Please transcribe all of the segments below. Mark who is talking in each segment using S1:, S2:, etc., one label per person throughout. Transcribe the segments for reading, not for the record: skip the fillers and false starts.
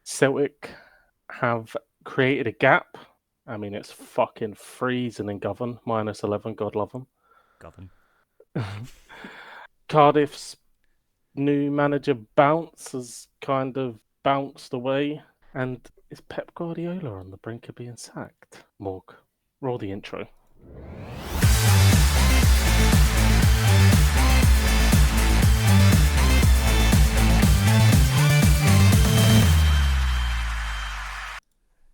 S1: Celtic have created a gap. I mean, it's fucking freezing in Govan, -11, God love them.
S2: Govern.
S1: Cardiff's new manager bounce has kind of bounced away. And is Pep Guardiola on the brink of being sacked? Morg, roll the intro.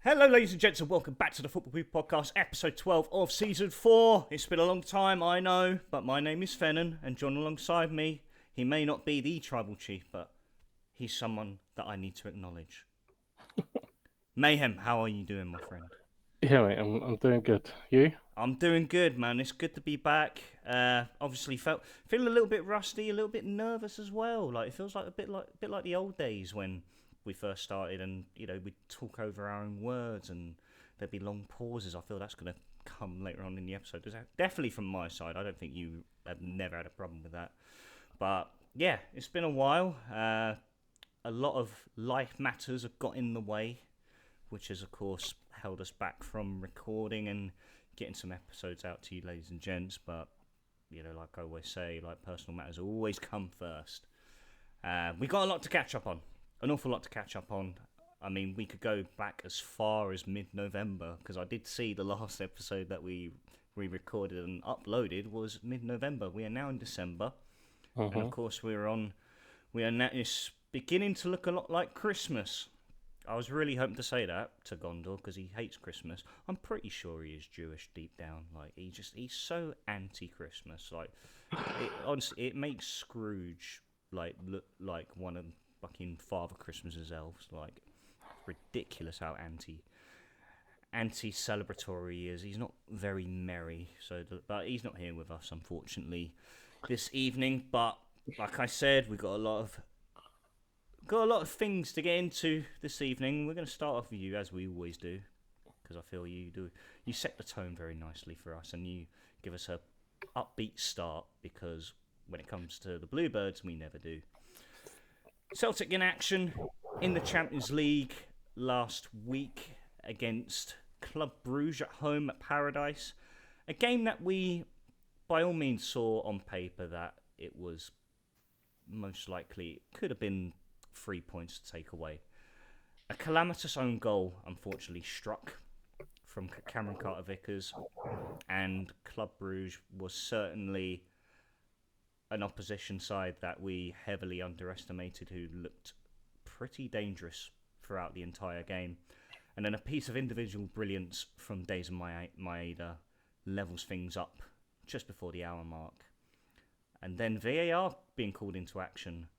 S2: Hello, ladies and gents, and welcome back to the Football Podcast, episode 12 of season 4. It's been a long time, I know, but my name is Fennon, and John alongside me, he may not be the tribal chief, but he's someone that I need to acknowledge. Mayhem, how are you doing, my friend?
S1: Yeah, mate, I'm doing good. You?
S2: I'm doing good, man. It's good to be back. Obviously, feeling a little bit rusty, a little bit nervous as well. Like it feels like a bit like the old days when we first started, and we'd talk over our own words, and there'd be long pauses. I feel that's going to come later on in the episode. Definitely from my side. I don't think you have never had a problem with that. But yeah, it's been a while. A lot of life matters have got in the way, which has of course held us back from recording and getting some episodes out to you, ladies and gents. But like I always say, like personal matters always come first. We got a lot to catch up on, an awful lot to catch up on. I mean, we could go back as far as mid-November, because I did see the last episode that we recorded and uploaded was mid-November. We are now in December, and of course we are now. It's beginning to look a lot like Christmas. I was really hoping to say that to Gondor because he hates Christmas. I'm pretty sure he is Jewish deep down. Like he's so anti-Christmas. Like honestly, it makes Scrooge like look like one of fucking Father Christmas's elves. Like ridiculous how anti-celebratory he is. He's not very merry. But he's not here with us unfortunately this evening. But like I said, we got a lot of things to get into this evening. We're going to start off with you, as we always do, because I feel you set the tone very nicely for us, and you give us a upbeat start, because when it comes to the Bluebirds, we never do. Celtic in action in the Champions League last week against Club Brugge at home at Paradise. A game that we, by all means, saw on paper that it was most likely could have been 3 points to take away. A calamitous own goal, unfortunately, struck from Cameron Carter-Vickers, and Club Brugge was certainly an opposition side that we heavily underestimated, who looked pretty dangerous throughout the entire game. And then a piece of individual brilliance from Days Maeda levels things up just before the hour mark. And then VAR being called into action.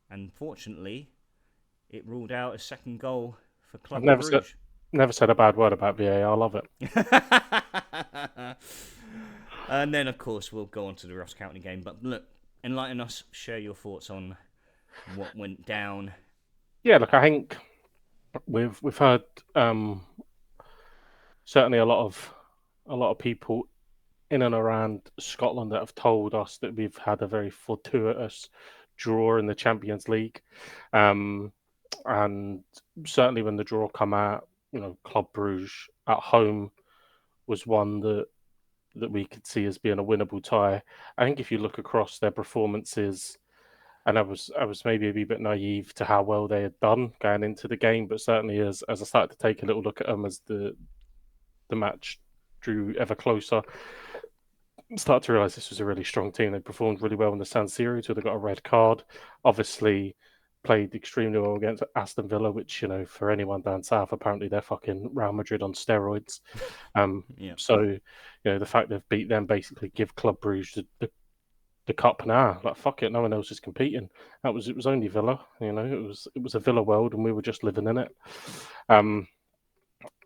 S2: Unfortunately, it ruled out a second goal for Club Brugge.
S1: Never said a bad word about VAR. I love
S2: it. And then, of course, we'll go on to the Ross County game. But look, enlighten us, share your thoughts on what went down.
S1: Yeah, look, I think we've heard certainly a lot of people in and around Scotland that have told us that we've had a very fortuitous draw in the Champions League, and certainly when the draw come out, Club Brugge at home was one that we could see as being a winnable tie. I think if you look across their performances, and I was maybe a wee bit naive to how well they had done going into the game, but certainly as I started to take a little look at them as the match drew ever closer, start to realise this was a really strong team. They performed really well in the San Siro, so they got a red card. Obviously, played extremely well against Aston Villa, which, for anyone down south, apparently they're fucking Real Madrid on steroids.
S2: Yeah.
S1: So, the fact they've beat them basically give Club Brugge the cup now. Like, fuck it, no one else is competing. It was only Villa, it was a Villa world, and we were just living in it.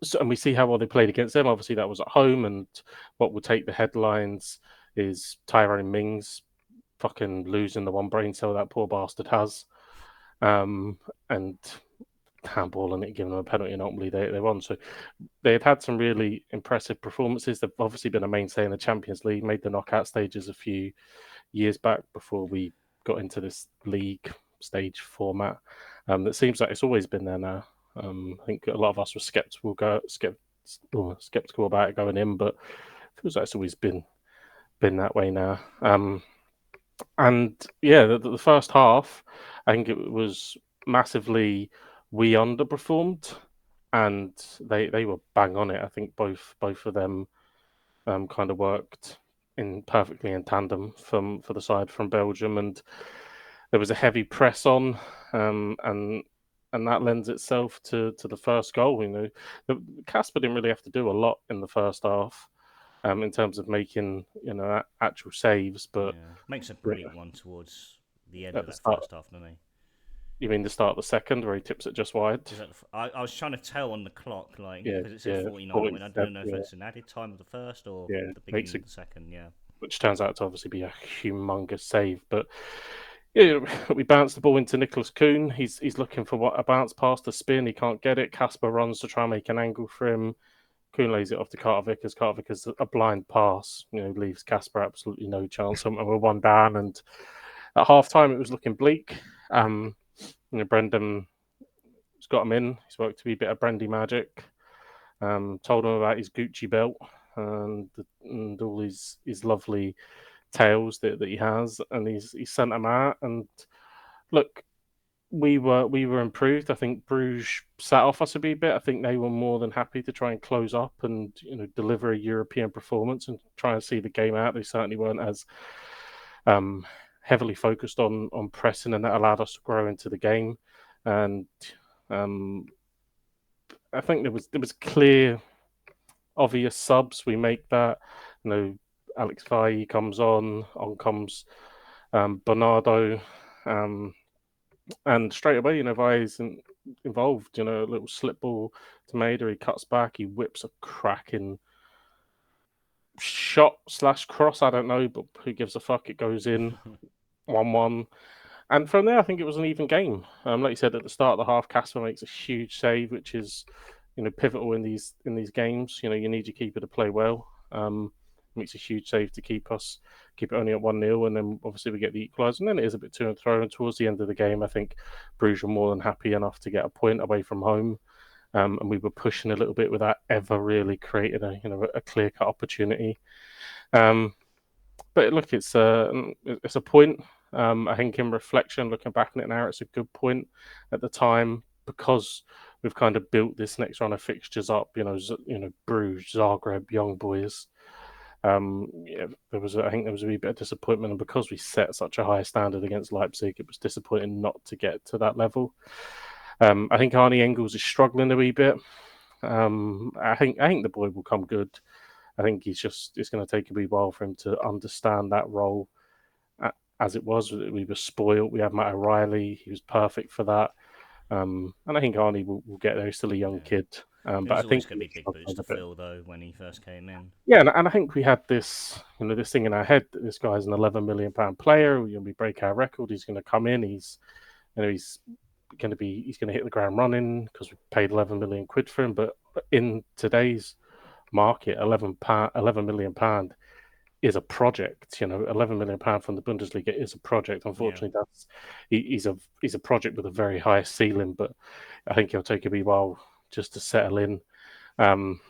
S1: So, and we see how well they played against them. Obviously, that was at home, and what will take the headlines is Tyrone Mings fucking losing the one brain cell that poor bastard has, and handballing it, giving them a penalty, and ultimately they won. So they had some really impressive performances. They've obviously been a mainstay in the Champions League, made the knockout stages a few years back before we got into this league stage format. It seems like it's always been there now. I think a lot of us were skeptical about it going in, but it feels like it's always been that way now. And yeah, the first half, I think it was massively we underperformed, and they were bang on it. I think both of them kind of worked in perfectly in tandem for the side from Belgium, and there was a heavy press on, and that lends itself to the first goal. Casper didn't really have to do a lot in the first half, in terms of making actual saves, but
S2: Yeah, makes a brilliant one towards the end
S1: at
S2: of
S1: the
S2: that
S1: start,
S2: first half, doesn't he?
S1: you mean the start of the second where he tips it just wide?
S2: Is that I was trying to tell on the clock, like
S1: Yeah,
S2: because it said
S1: yeah,
S2: 49. I went, I
S1: 47,
S2: don't know if
S1: yeah,
S2: that's an added time of the first or
S1: yeah,
S2: the
S1: makes
S2: beginning
S1: it,
S2: of the second. Yeah,
S1: which turns out to obviously be a humongous save. But yeah, we bounce the ball into Nicholas Kuhn. He's looking for a bounce pass to spin. He can't get it. Casper runs to try and make an angle for him. Kuhn lays it off to Carter Vickers. Carter Vickers, a blind pass, leaves Casper absolutely no chance. And we're one down. And at half time, it was looking bleak. Brendan has got him in. He's worked to be a bit of brandy magic. Told him about his Gucci belt and all his lovely tales that he has, and he's sent them out. And look, we were improved. I think Bruges sat off us a wee bit. I think they were more than happy to try and close up and deliver a European performance and try and see the game out. They certainly weren't as um, heavily focused on pressing, and that allowed us to grow into the game. And um, I think there was clear, obvious subs. We make that. Alex Vai comes on comes Bernardo, um, and straight away, Vai is involved. A little slip ball to Maida. He cuts back. He whips a cracking shot slash cross. I don't know, but who gives a fuck? It goes in 1-1. And from there, I think it was an even game. Like you said at the start of the half, Casper makes a huge save, which is pivotal in these games. You need your keeper to play well. Makes a huge save to keep it only at 1-0, and then obviously we get the equaliser, and then it is a bit to and fro. And towards the end of the game, I think Bruges were more than happy enough to get a point away from home, and we were pushing a little bit without ever really creating a clear cut opportunity. But look, it's a point. I think in reflection, looking back on it now, it's a good point at the time because we've kind of built this next run of fixtures up. Bruges, Zagreb, young boys. Yeah, I think there was a wee bit of disappointment, and because we set such a high standard against Leipzig, it was disappointing not to get to that level. I think Arnie Engels is struggling a wee bit. I think the boy will come good. I think it's going to take a wee while for him to understand that role as it was. We were spoiled. We had Matt O'Reilly. He was perfect for that. And I think Arnie will get there. He's still a young
S2: yeah.
S1: kid.
S2: It
S1: But I
S2: was always
S1: think
S2: going to be big boots to fill though when he first came in.
S1: yeah, and I think we had this, this thing in our head that this guy's an 11 million pound player. We break our record. He's going to come in. He's going to hit the ground running because we paid 11 million quid for him. But in today's market, 11 million pound is a project. 11 million pound from the Bundesliga is a project.
S2: Yeah,
S1: Unfortunately, he's a project with a very high ceiling, but I think he'll take a wee while just to settle in. And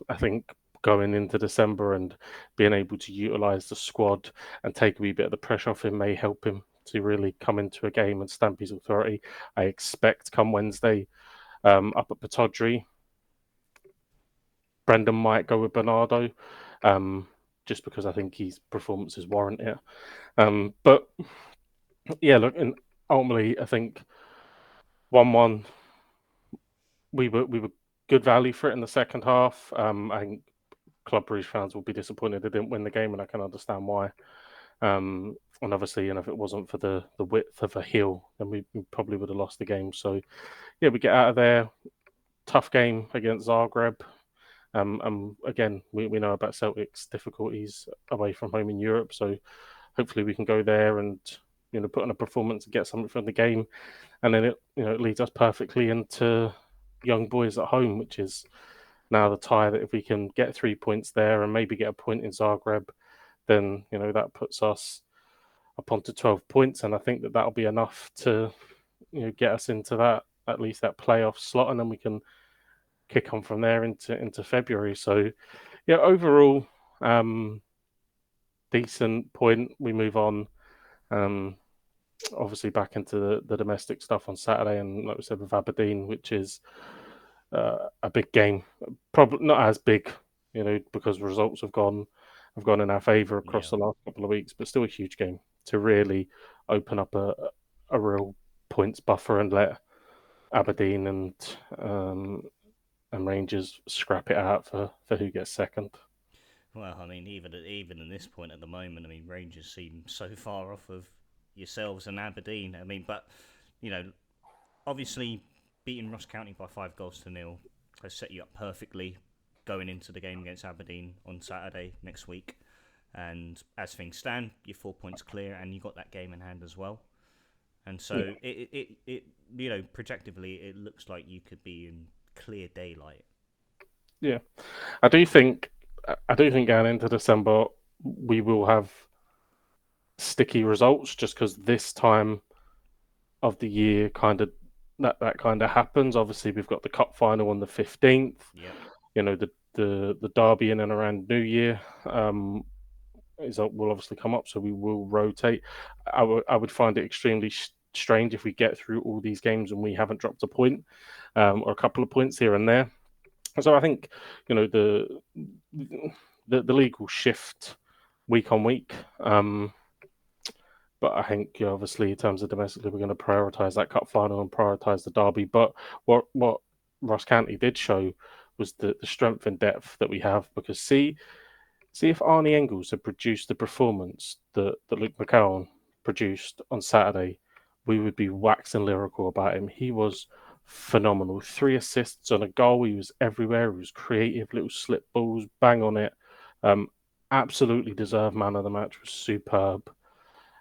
S1: I think going into December and being able to utilize the squad and take a wee bit of the pressure off him may help him to really come into a game and stamp his authority. I expect come Wednesday up at Patodri, Brendan might go with Bernardo, just because I think his performances warrant it. But yeah, look, and ultimately, I think 1-1, we were good value for it in the second half. I think Club Brugge fans will be disappointed they didn't win the game, and I can understand why. And obviously, if it wasn't for the width of a hill, then we probably would have lost the game. So yeah, we get out of there. Tough game against Zagreb. And again, we know about Celtic's difficulties away from home in Europe. So hopefully we can go there and put on a performance and get something from the game. And then it leads us perfectly into young boys at home, which is now the tie that if we can get 3 points there and maybe get a point in Zagreb, then that puts us up onto 12 points, and I think that'll be enough to get us into that, at least that playoff slot, and then we can kick on from there into February. So yeah, overall, decent point. We move on. Um, Obviously back into the domestic stuff on Saturday, and like we said with Aberdeen, which is a big game. Probably not as big, because results have gone in our favour across
S2: Yeah.
S1: the last couple of weeks, but still a huge game to really open up a real points buffer and let Aberdeen and Rangers scrap it out for who gets second.
S2: Well, I mean, even in this point at the moment, I mean, Rangers seem so far off of yourselves and Aberdeen. I mean, but you know, obviously beating Ross County by 5 goals to 0 has set you up perfectly going into the game against Aberdeen on Saturday next week. And as things stand, you're 4 points clear, and you got that game in hand as well. And
S1: Yeah,
S2: so it projectively, it looks like you could be in clear daylight.
S1: yeah. I do think I do think going into December we will have sticky results just because this time of the year that kind of happens. Obviously, we've got the cup final on the 15th.
S2: Yep.
S1: The derby in and around New Year will obviously come up, so we will rotate. I would find it extremely strange if we get through all these games and we haven't dropped a point or a couple of points here and there. So I think the league will shift week on week. But I think obviously in terms of domestically, we're going to prioritise that cup final and prioritise the derby. But what Ross County did show was the strength and depth that we have. Because see if Arnie Engels had produced the performance that Luke McCowan produced on Saturday, we would be waxing lyrical about him. He was phenomenal. 3 assists on a goal. He was everywhere. He was creative, little slip balls, bang on it. Um, Absolutely deserved man of the match. Was superb.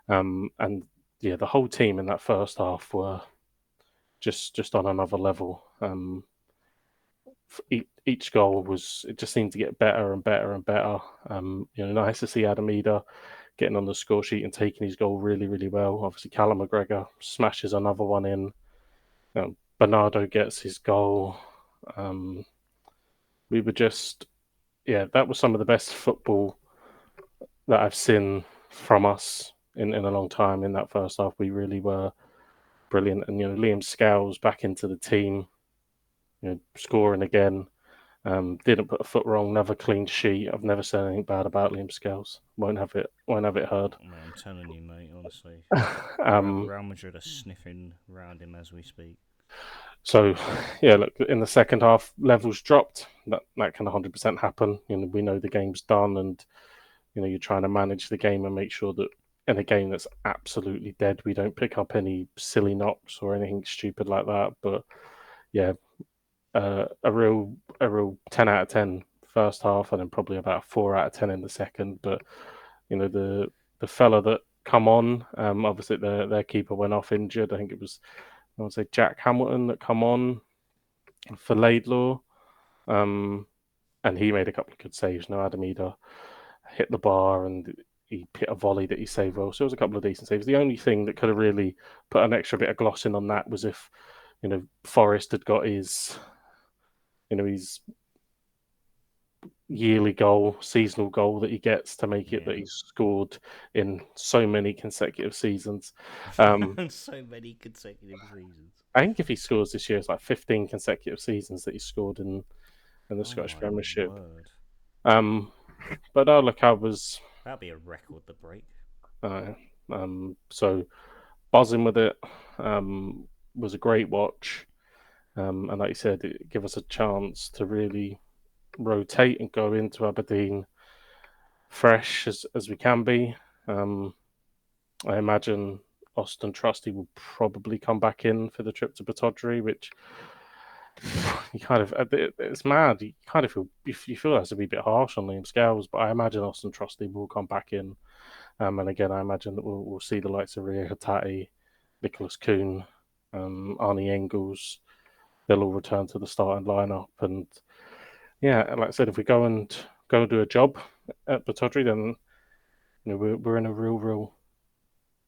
S1: And yeah, the whole team in that first half were just on another level. Each goal it just seemed to get better and better and better. Nice to see Adamida getting on the score sheet and taking his goal really, really well. Obviously, Callum McGregor smashes another one in. Bernardo gets his goal. Um, we were just, yeah, that was some of the best football that I've seen from us in a long time in that first half. We really were brilliant. And, Liam Scales back into the team, scoring again. Didn't put a foot wrong, never clean sheet. I've never said anything bad about Liam Scales. Won't have it heard.
S2: Well, I'm telling you, mate, honestly.
S1: um,
S2: Real Madrid are sniffing around him as we speak.
S1: so yeah, look, in the second half, levels dropped. That can 100% happen. We know the game's done, and you're trying to manage the game and make sure that in a game that's absolutely dead, we don't pick up any silly knocks or anything stupid like that. But yeah, a real 10 out of 10 first half, and then probably about 4 out of 10 in the second. But the fella that come on, obviously their keeper went off injured. I think it was, I would say, Jack Hamilton that come on for Laidlaw, and he made a couple of good saves. No, Adamida hit the bar and he hit a volley that he saved well. So it was a couple of decent saves. The only thing that could have really put an extra bit of gloss in on that was if Forrest had got his yearly goal, seasonal goal that he gets to make it that
S2: Yeah.
S1: he's scored in so many consecutive seasons. Um,
S2: So many consecutive seasons.
S1: I think if he scores this year, it's like 15 consecutive seasons that he scored in the
S2: Oh
S1: Scottish
S2: my
S1: Premiership.
S2: word.
S1: Um, but no, look, I was
S2: That'd be a record to break.
S1: uh, so buzzing with it. Was a great watch, and like you said, it gave us a chance to really rotate and go into Aberdeen fresh as we can be. Um, I imagine Austin Trusty will probably come back in for the trip to Batodry, which you kind of it's mad. You kind of feel that's to be a bit harsh on Liam Scales, but I imagine Austin Trusty will come back in. And again, I imagine that we'll see the likes of Ria Hatati, Nicholas Kuhn, Arnie Engels. They'll all return to the starting lineup, and yeah, like I said, if we go and do a job at Batodry, then we're in a real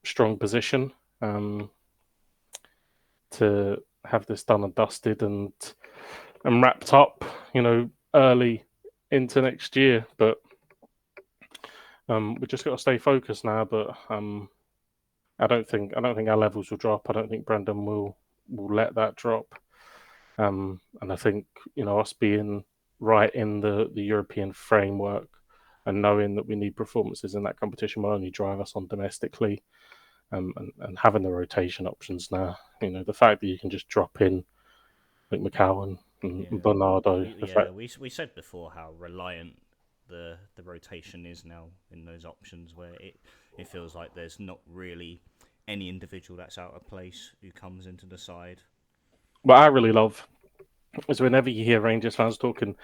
S1: strong position. to have this done and dusted and wrapped up, early into next year. But we just got to stay focused now. But I don't think our levels will drop. I don't think Brendan will let that drop. And I think us being right in the European framework and knowing that we need performances in that competition will only drive us on domestically. And having the rotation options now, the fact that you can just drop in like McCowan and
S2: Yeah,
S1: Bernardo,
S2: we
S1: the
S2: yeah
S1: fact.
S2: we said before how reliant the rotation is now in those options where it feels like there's not really any individual that's out of place who comes into the side.
S1: What I really love is whenever you hear Rangers fans talking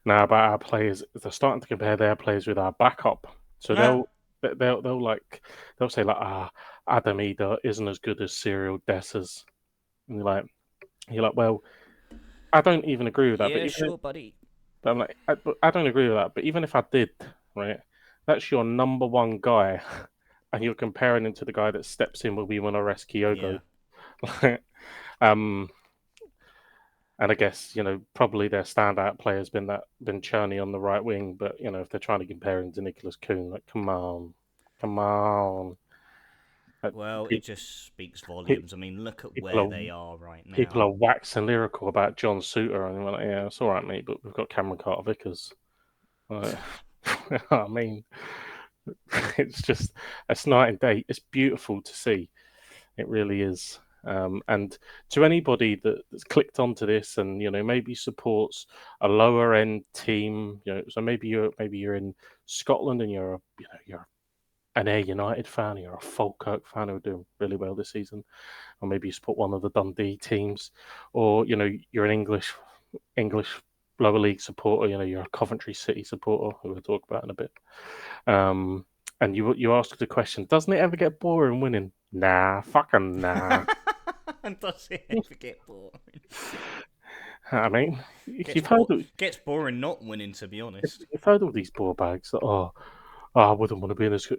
S1: now about our players, they're starting to compare their players with our backup. So they'll say like, Adam Eder isn't as good as Cyril Dessers, and you're like, well, I don't even agree with that. But
S2: Yeah,
S1: even if,
S2: sure, buddy.
S1: but I'm like, I don't agree with that. But even if I did, right, that's your number one guy, and you're comparing him to the guy that steps in when we want to rescue
S2: Yeah.
S1: Kyogo. um, And I guess probably their standout player has been Cherney on the right wing, but if they're trying to compare him to Nicholas Kuhn, like come on, like,
S2: Well,
S1: pe-
S2: it just speaks
S1: pe-
S2: volumes. I mean, look at
S1: people
S2: where
S1: are
S2: they are right
S1: people are
S2: now.
S1: waxing lyrical about John Suter, and we're like, yeah, it's all right, mate, but we've got Cameron Carter Vickers. Like, I mean, it's just it's night and day. It's beautiful to see. It really is. And to anybody that's clicked onto this and maybe supports a lower end team, so maybe you're in Scotland and you're an Ayr United fan, you're a Falkirk fan who are doing really well this season, or maybe you support one of the Dundee teams, or you're an English lower league supporter, you're a Coventry City supporter who we'll talk about in a bit. Um, and you ask the question, doesn't it ever get boring winning? Nah, fucking nah.
S2: Does it ever get boring?
S1: I mean,
S2: Gets gets boring not winning, to be honest.
S1: you've heard all these ball bags that I wouldn't want to be in this.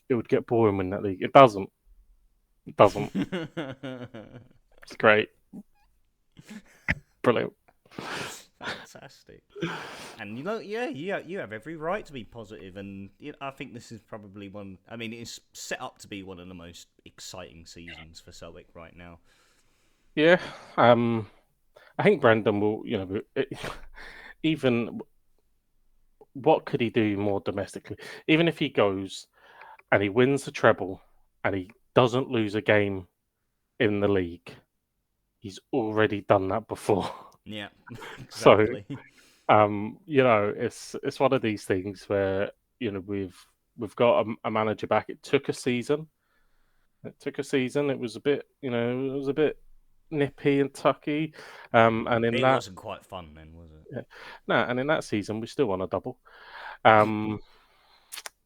S1: It would get boring when that league. It doesn't. It doesn't. It's great, brilliant.
S2: Fantastic. And you have every right to be positive, and I think this is probably one. I mean, it's set up to be one of the most exciting seasons for Celtic right now.
S1: Yeah. I think Brandon will. Even what could he do more domestically? Even if he goes and he wins the treble and he doesn't lose a game in the league, he's already done that before.
S2: Yeah,
S1: So
S2: exactly.
S1: it's one of these things where we've got a manager back. It took a season. It was a bit, nippy and tucky. And in
S2: It
S1: that,
S2: wasn't quite fun then, was it?
S1: yeah, no, and in that season we still won a double. Um,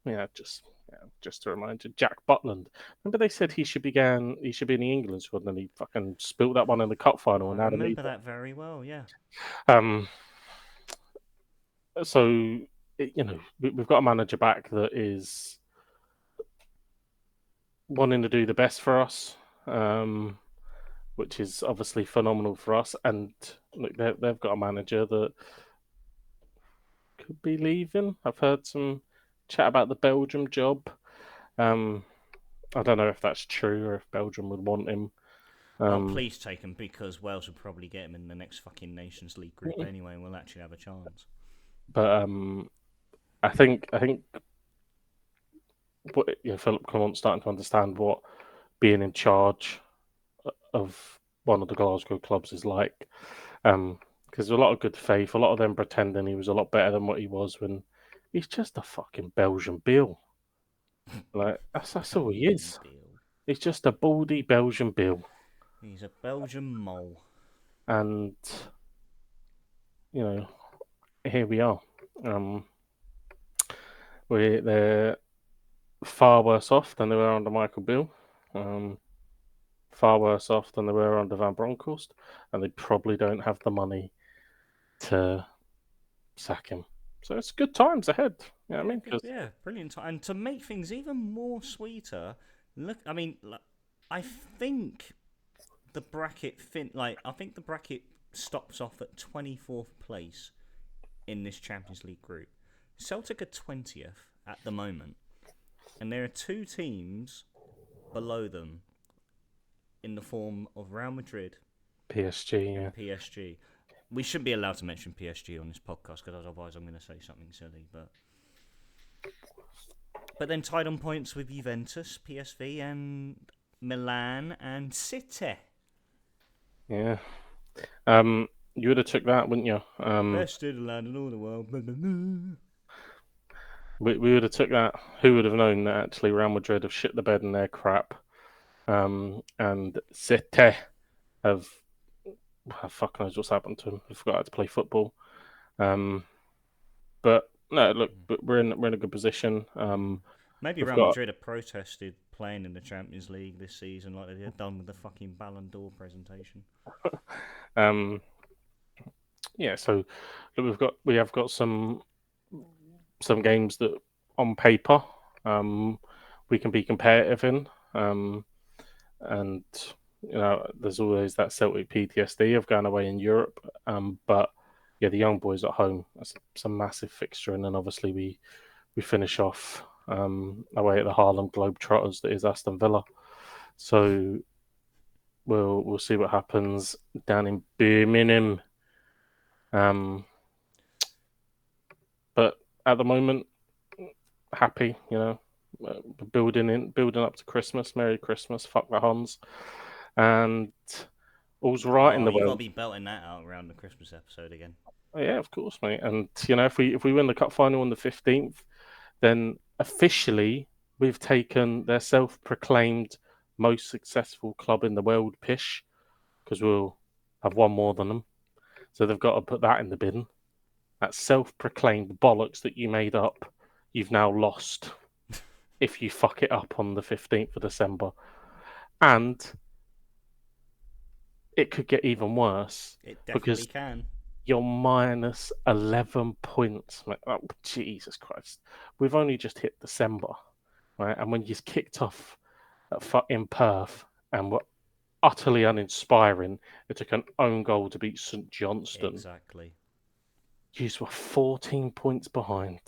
S1: yeah, just to remind you, Jack Butland. Remember they said he should be in the England squad, and then he fucking spilt that one in the cup final,
S2: I
S1: and now the
S2: remember that very well. Yeah.
S1: Um, so we've got a manager back that is wanting to do the best for us, which is obviously phenomenal for us. And look, they've got a manager that could be leaving. I've heard some chat about the Belgium job. Um, I don't know if that's true or if Belgium would want him.
S2: Oh,
S1: Um,
S2: please take him because Wales will probably get him in the next fucking Nations League group anyway, and we'll actually have a chance.
S1: but I think what Philip Clement's starting to understand what being in charge of one of the Glasgow clubs is like. Because a lot of good faith, a lot of them pretending he was a lot better than what he was when he's just a fucking Belgian Bill. Like that's all he
S2: Belgian
S1: is.
S2: Bill.
S1: He's just a baldy Belgian Bill,
S2: He's a Belgian mole.
S1: and you know here we are. Um, they're far worse off than they were under Michael Bill. Um, far worse off than they were under Van Bronckhorst, and they probably don't have the money to sack him. So it's good times ahead. You know what I
S2: Yeah,
S1: mean?
S2: good.
S1: Because
S2: Yeah, brilliant. And to make things even more sweeter, look. I mean, I think the bracket I think the bracket stops off at 24th place in this Champions League group. Celtic are 20th at the moment, and there are two teams below them in the form of Real Madrid
S1: PSG, yeah.
S2: and PSG. We shouldn't be allowed to mention PSG on this podcast because otherwise I'm going to say something silly. But then tied on points with Juventus, PSV, and Milan and City.
S1: Yeah. You would have took that, wouldn't you?
S2: Best in the land in all the world.
S1: We would have took that. Who would have known that actually Real Madrid have shit the bed in their crap, and City have fuck knows what's happened to them. They forgot how to play football. But no, look, we're in a good position.
S2: Maybe
S1: We've
S2: Real
S1: got
S2: Madrid have protested playing in the Champions League this season like they did done with the fucking Ballon d'Or presentation.
S1: Yeah, so we have got some games that on paper we can be competitive in, and there's always that Celtic PTSD of going away in Europe, but yeah, the young boys at home, that's a massive fixture, and then obviously we finish off away at the Harlem Globetrotters that is Aston Villa, so we'll see what happens down in Birmingham. But at the moment, happy, building up to Christmas. Merry Christmas, fuck the Huns, and all's right in
S2: Oh,
S1: the
S2: you got to
S1: world.
S2: be belting that out around the Christmas episode again.
S1: Oh, yeah, of course, mate. And if we win the cup final on the 15th, then officially we've taken their self-proclaimed most successful club in the world pish, because we'll have one more than them. So they've got to put that in the bin. That self-proclaimed bollocks that you made up, you've now lost if you fuck it up on the 15th of December. And it could get even worse.
S2: It definitely
S1: because
S2: can.
S1: you're minus 11 points. Oh, Jesus Christ. We've only just hit December, right? And when you kicked off in Perth and were utterly uninspiring, it took an own goal to beat St Johnstone.
S2: Exactly.
S1: You were 14 points behind.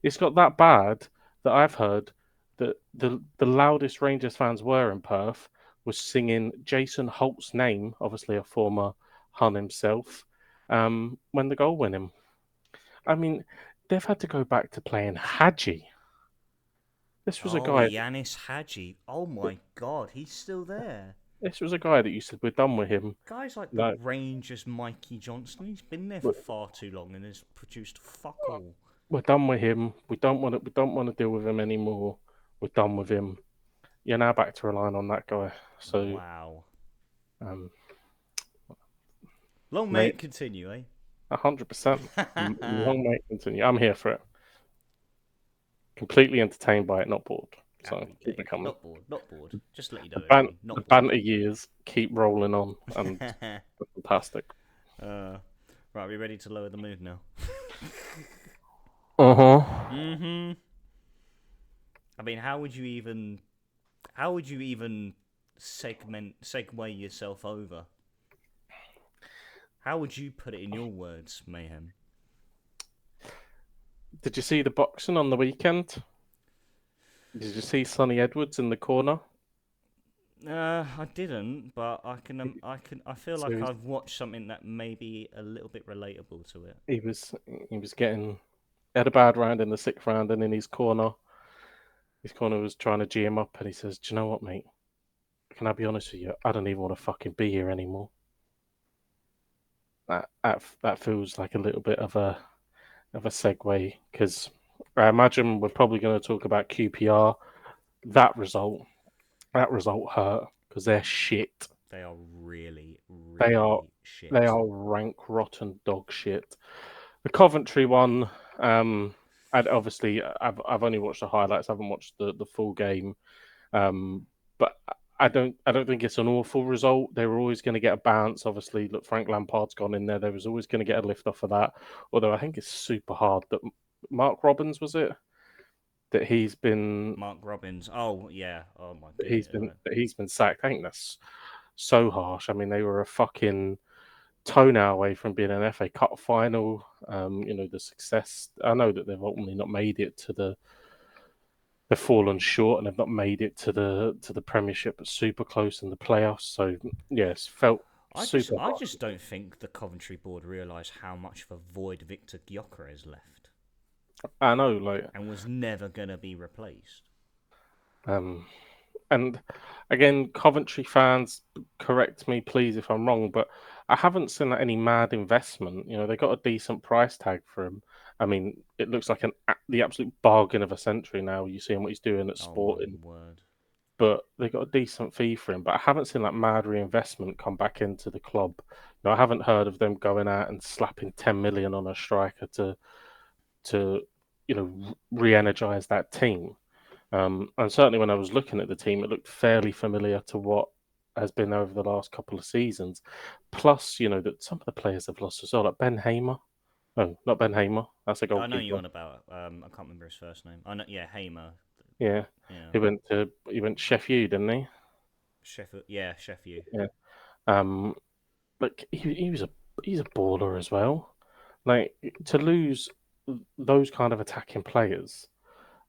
S1: It's got that bad that I've heard that the loudest Rangers fans were in Perth was singing Jason Holt's name, obviously a former Hun himself, when the goal went in. I mean, they've had to go back to playing Hadji. This was a guy.
S2: Yanis Hadji. Oh my god, he's still there.
S1: This was a guy that you said we're done with him.
S2: Guys like
S1: No.
S2: the Rangers Mikey Johnson, he's been there for far too long and has produced fuck all.
S1: We're done with him. We don't want to deal with him anymore. We're done with him. You're now back to relying on that guy. So
S2: wow. Long
S1: mate,
S2: continue, eh?
S1: 100%. Long may it continue. I'm here for it. Completely entertained by it, not bored. So keep it coming.
S2: Not bored. Just let you know.
S1: The banter years keep rolling on, and fantastic.
S2: Right, we ready to lower the mood now?
S1: Mm-hmm.
S2: I mean, how would you even segue yourself over? How would you put it in your words, Mayhem?
S1: Did you see the boxing on the weekend? Did you see Sonny Edwards in the corner?
S2: I didn't, but I feel like I've watched something that may be a little bit relatable to it.
S1: He had a bad round in the 6th round, and in his corner was trying to G him up, and he says, "Do you know what, mate? Can I be honest with you? I don't even want to fucking be here anymore." That feels like a little bit of a segue, because I imagine we're probably going to talk about QPR. That result hurt because they're shit.
S2: They are really shit.
S1: They are rank rotten dog shit. The Coventry one, I've only watched the highlights. I haven't watched the full game, but I don't think it's an awful result. They were always going to get a bounce. Obviously, look, Frank Lampard's gone in there. They was always going to get a lift off of that. Although I think it's super hard that Mark Robbins was it that he's been
S2: Mark Robbins. Oh yeah. Oh my god.
S1: he's been sacked. I think that's so harsh. I mean, they were a fucking toenail away from being an FA Cup final. The success. I know that they've ultimately not made it to they've fallen short and they've not made it to the Premiership, but super close in the playoffs. So yes, felt super
S2: I
S1: hard.
S2: just don't think the Coventry board realise how much of a void Victor Gyökeres left
S1: I know, like,
S2: and was never gonna be replaced.
S1: um, and again, Coventry fans, correct me please if I'm wrong, but I haven't seen any mad investment. They got a decent price tag for him. I mean, it looks like the absolute bargain of a century now. You see what he's doing at
S2: Oh my
S1: Sporting,
S2: word!
S1: but they got a decent fee for him. But I haven't seen that mad reinvestment come back into the club. I haven't heard of them going out and slapping 10 million on a striker to re-energize that team. And certainly when I was looking at the team, it looked fairly familiar to what has been over the last couple of seasons. Plus, that some of the players have lost as well, like Ben Hamer. No, not Ben Hamer. That's a
S2: I know you're
S1: goalkeeper.
S2: on about. I can't remember his first name. I know. Yeah, Hamer.
S1: Yeah,
S2: Yeah,
S1: he went to Sheffield, didn't he?
S2: Sheffield. Yeah, Sheffield.
S1: Yeah. Um, but he's a baller as well. Like, to lose those kind of attacking players,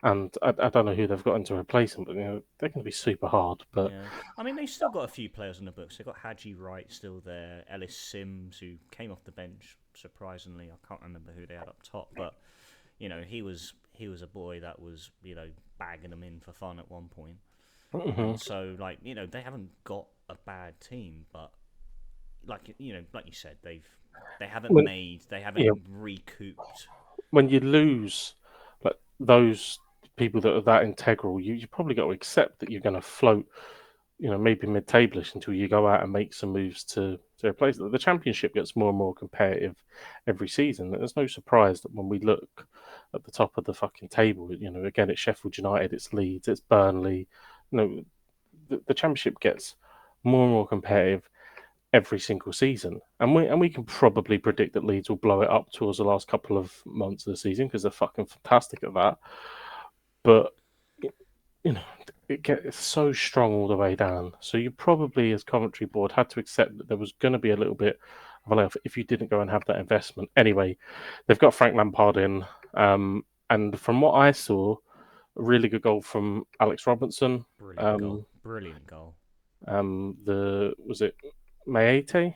S1: and I don't know who they've got in to replace them, but they're going to be super hard. But
S2: Yeah, I mean they've still got a few players on the books. They've got Haji Wright still there, Ellis Sims who came off the bench surprisingly. I can't remember who they had up top, but he was a boy that was bagging them in for fun at one point. And
S1: mhm.
S2: so they haven't got a bad team, but like you said,
S1: when
S2: they haven't
S1: yeah,
S2: recouped.
S1: when you lose like those people that are that integral, you probably got to accept that you're going to float, maybe mid-tablish until you go out and make some moves to replace it. The championship gets more and more competitive every season. There's no surprise that when we look at the top of the fucking table, again, it's Sheffield United, it's Leeds, it's Burnley. The championship gets more and more competitive every single season, and we can probably predict that Leeds will blow it up towards the last couple of months of the season because they're fucking fantastic at that. But you know, it gets so strong all the way down. So you probably, as Coventry board, had to accept that there was going to be a little bit of a layoff if you didn't go and have that investment. Anyway, they've got Frank Lampard in, and from what I saw, a really good goal from Alex Robinson.
S2: Brilliant goal,
S1: Um,
S2: brilliant goal.
S1: the was it Mayete?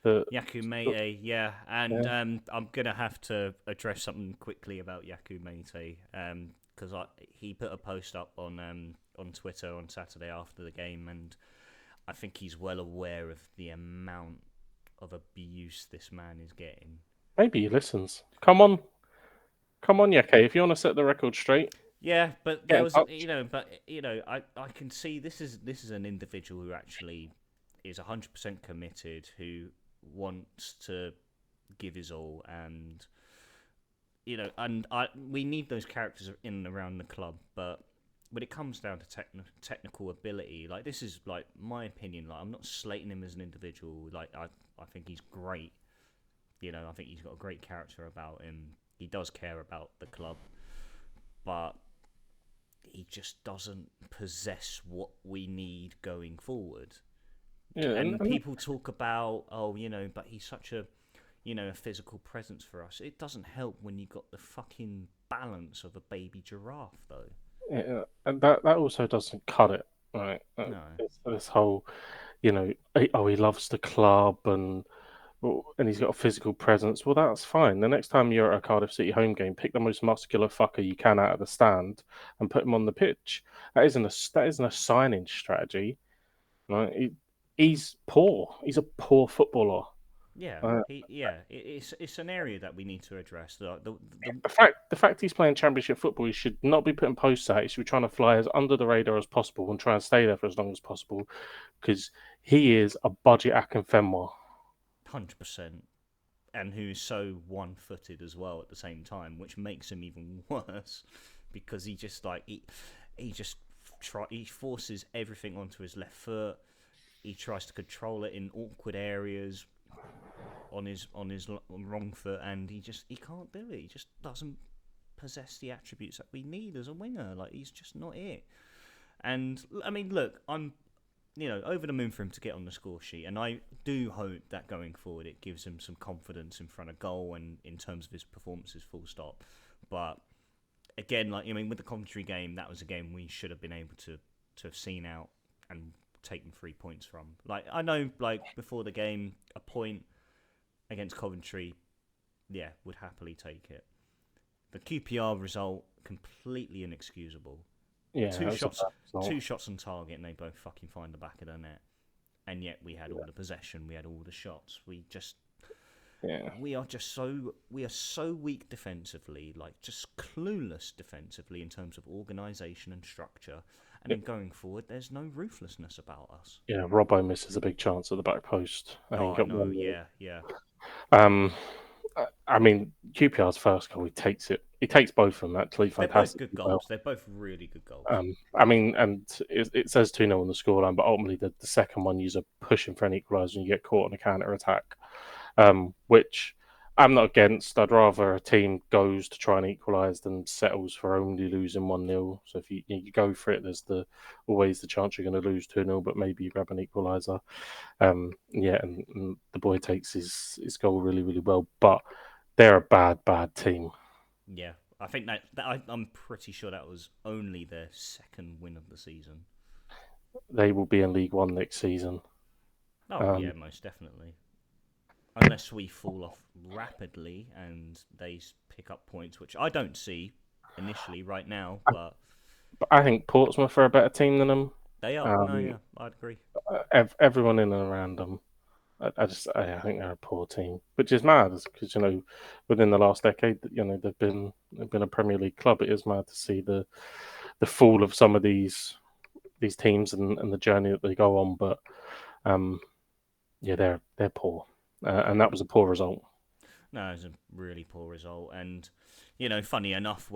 S1: The
S2: Yaku Mate, yeah, and
S1: yeah.
S2: I'm gonna have to address something quickly about Yaku Mate, because he put a post up on Twitter on Saturday after the game, and I think he's well aware of the amount of abuse this man is getting.
S1: Maybe he listens. Come on, Yake. If you want to set the record straight,
S2: Yeah, but
S1: get
S2: there
S1: in
S2: was,
S1: touch.
S2: I can see this is an individual who actually is 100% committed, who wants to give his all, and we need those characters in and around the club. But when it comes down to technical ability, like this is like my opinion. Like I'm not slating him as an individual. Like I think he's great. I think he's got a great character about him. He does care about the club, but he just doesn't possess what we need going forward.
S1: Yeah,
S2: And people talk about, oh, but he's such a physical presence for us. It doesn't help when you got the fucking balance of a baby giraffe, though.
S1: and that also doesn't cut it, right?
S2: No.
S1: This whole, he loves the club and he's got a physical presence. Well, that's fine. The next time you're at a Cardiff City home game, pick the most muscular fucker you can out of the stand and put him on the pitch. That isn't a signing strategy, right? He's poor. He's a poor footballer.
S2: Yeah,
S1: Uh,
S2: it's an area that we need to address. The
S1: the fact he's playing championship football, he should not be putting posts out. He should be trying to fly as under the radar as possible and try and stay there for as long as possible because he is a budget Akinfenwa.
S2: 100%, and who's so one-footed as well at the same time, which makes him even worse because he just he just he forces everything onto his left foot. He tries to control it in awkward areas on his wrong foot, and he can't do it. He just doesn't possess the attributes that we need as a winger. Like he's just not it. And I mean, look, over the moon for him to get on the score sheet, and I do hope that going forward it gives him some confidence in front of goal and in terms of his performances. Full stop. But again, with the Coventry game, that was a game we should have been able to have seen out and taken 3 points from. I know, before the game, a point against Coventry, would happily take it. The QPR result, completely inexcusable.
S1: Yeah,
S2: Two
S1: that's a
S2: shots,
S1: bad result.
S2: two shots on target, and they both fucking find the back of the net. And yet we had all the possession, we had all the shots. We are so weak defensively, just clueless defensively in terms of organisation and structure. And then going forward, there's no ruthlessness about us.
S1: Yeah, Robbo misses a big chance at the back post.
S2: Oh, I know, yeah.
S1: I mean, QPR's first goal, he takes it. He takes both of them, actually.
S2: They're both
S1: Fantastic.
S2: good goals. They're both really good goals.
S1: I mean, and it says 2-0 on the scoreline, but ultimately the second one, you're pushing for an equaliser and you get caught on a counter attack, which I'm not against. I'd rather a team goes to try and equalise than settles for only losing 1-0. So if you go for it, there's always the chance you're going to lose 2-0, but maybe you grab an equaliser. And the boy takes his goal really, really well, but they're a bad team.
S2: Yeah, I think I'm pretty sure that was only their second win of the season.
S1: They will be in League One next season.
S2: Oh, yeah, most definitely. Unless we fall off rapidly and they pick up points, which I don't see initially right now, but
S1: I think Portsmouth are a better team than them.
S2: they are. Yeah, I'd agree.
S1: Everyone in and around them, I think they're a poor team, which is mad because within the last decade, they've been a Premier League club. It is mad to see the fall of some of these teams and the journey that they go on, but they're poor, and that was a poor result.
S2: No, it was a really poor result, and funny enough,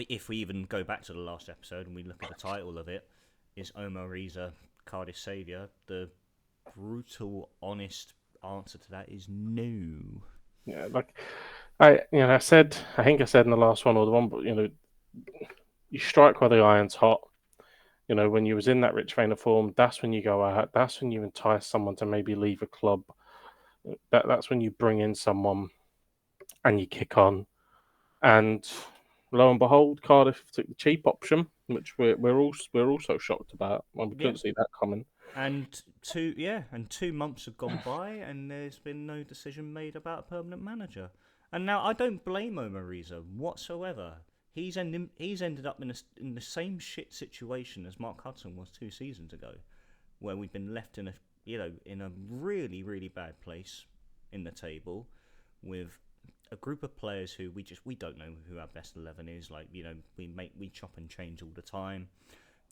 S2: if we even go back to the last episode and we look at the title of it, is Omar Reza Cardiff saviour? The brutal, honest answer to that is no.
S1: Yeah, I think I said in the last one or the one, but you strike while the iron's hot. When you was in that rich vein of form, that's when you go out. That's when you entice someone to maybe leave a club. That's when you bring in someone and you kick on. And lo and behold, Cardiff took the cheap option, which we're also shocked about. Well, we couldn't see that coming.
S2: And 2 months have gone by, and there's been no decision made about a permanent manager. And now I don't blame Omar Reza whatsoever. He's ended up in the same shit situation as Mark Hudson was 2 seasons ago, where we've been left in a really, really bad place in the table with a group of players who we don't know who our best 11 is. We chop and change all the time.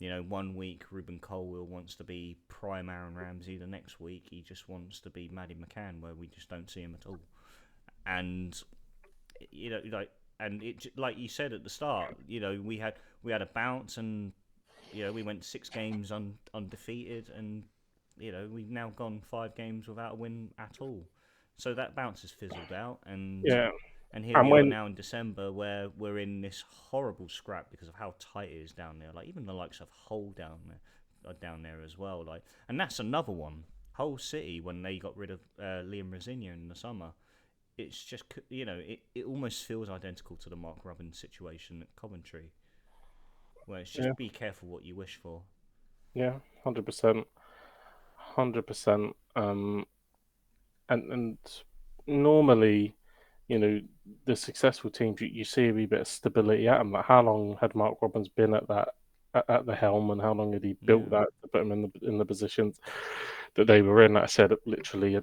S2: 1 week Ruben Colwill wants to be prime Aaron Ramsey. The next week he just wants to be Maddie McCann, where we just don't see him at all. And and it, like you said at the start, we had a bounce, and we went 6 games undefeated, and we've now gone 5 games without a win at all. So that bounce has fizzled out, and here we are now in December, where we're in this horrible scrap because of how tight it is down there. Even the likes of Hull down there as well. And that's another one. Hull City, when they got rid of Liam Rosignol in the summer, it's just it almost feels identical to the Mark Robin situation at Coventry, where it's just be careful what you wish for.
S1: Yeah, 100%, 100%. And normally, the successful teams, you see a wee bit of stability at them. How long had Mark Robbins been at the helm, and how long had he built that to put him in the positions that they were in? Like I said, literally a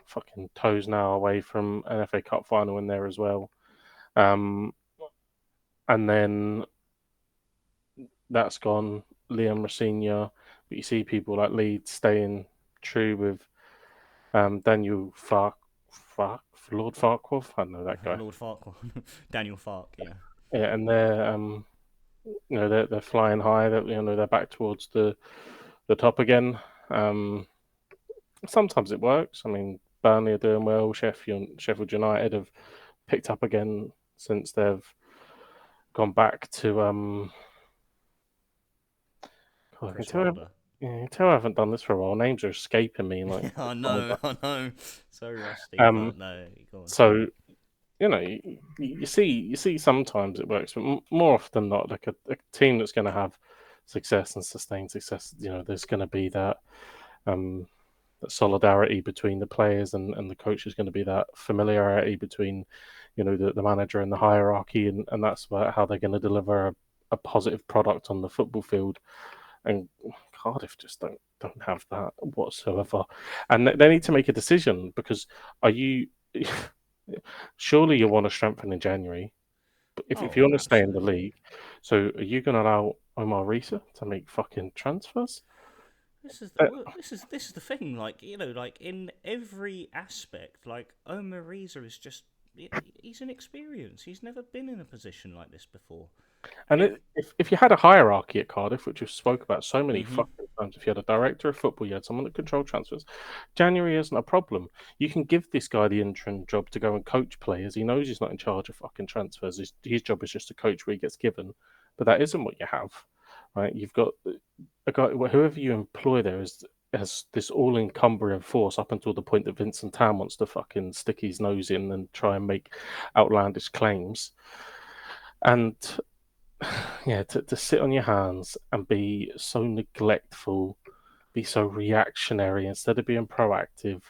S1: fucking toes now away from an FA Cup final in there as well. And then that's gone. Liam Rosignol, but you see people like Leeds staying true with Daniel Lord Farquhar. I don't know that guy.
S2: Lord Farquhar, Daniel Fark, yeah.
S1: Yeah, and they're flying high. They're back towards the top again. Sometimes it works. I mean, Burnley are doing well. Sheffield United have picked up again since they've gone back to
S2: Chris Wilder.
S1: Yeah, tell I haven't done this for a while. Names are escaping me. Like,
S2: I know, I know. So rusty,
S1: um,
S2: but no, go on.
S1: so you see sometimes it works, but more often than not, like a team that's going to have success and sustained success, there's going to be um, that solidarity between the players and the coach is going to be that familiarity between, the manager and the hierarchy, and that's about how they're going to deliver a positive product on the football field. And Cardiff just don't have that whatsoever, and they need to make a decision because are you surely you want to strengthen in January, but if you
S2: Oh,
S1: want to stay in the
S2: absolutely.
S1: league, so are you going to allow Omar Risa to make fucking transfers?
S2: This is the thing. Like like in every aspect, like Omar Reza is just he's inexperienced. He's never been in a position like this before.
S1: And
S2: Ev-
S1: if you had a hierarchy at Cardiff, which we've spoke about so many
S2: mhm.
S1: fucking times, if you had a director of football, you had someone that controlled transfers, January isn't a problem. You can give this guy the interim job to go and coach players. He knows he's not in charge of fucking transfers. His job is just to coach where he gets given. But that isn't what you have, right? You've got a guy, whoever you employ there has this all encumbering force up until the point that Vincent Tan wants to fucking stick his nose in and try and make outlandish claims. And yeah, to sit on your hands and be so neglectful, be so reactionary instead of being proactive.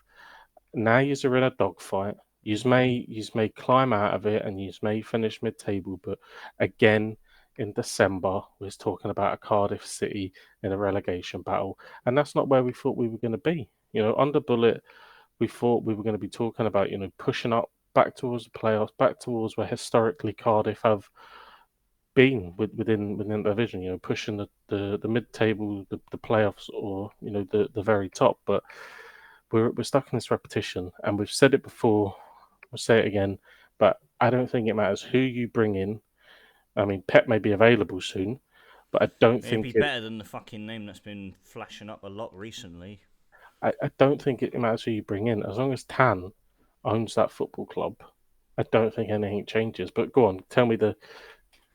S1: Now you're in a dogfight. You may climb out of it and you may finish mid-table, but again in December we're talking about a Cardiff City in a relegation battle, and that's not where we thought we were going to be. Under Bullet, we thought we were going to be talking about pushing up back towards the playoffs, back towards where historically Cardiff have been within the division, pushing the mid table, the playoffs, or the very top. But we're stuck in this repetition, and we've said it before. We'll say it again, but I don't think it matters who you bring in. I mean, Pep may be available soon, but I don't
S2: It'd be
S1: think it.
S2: better than the fucking name that's been flashing up a lot recently.
S1: I don't think it matters who you bring in as long as Tan owns that football club. I don't think anything changes. But go on, tell me the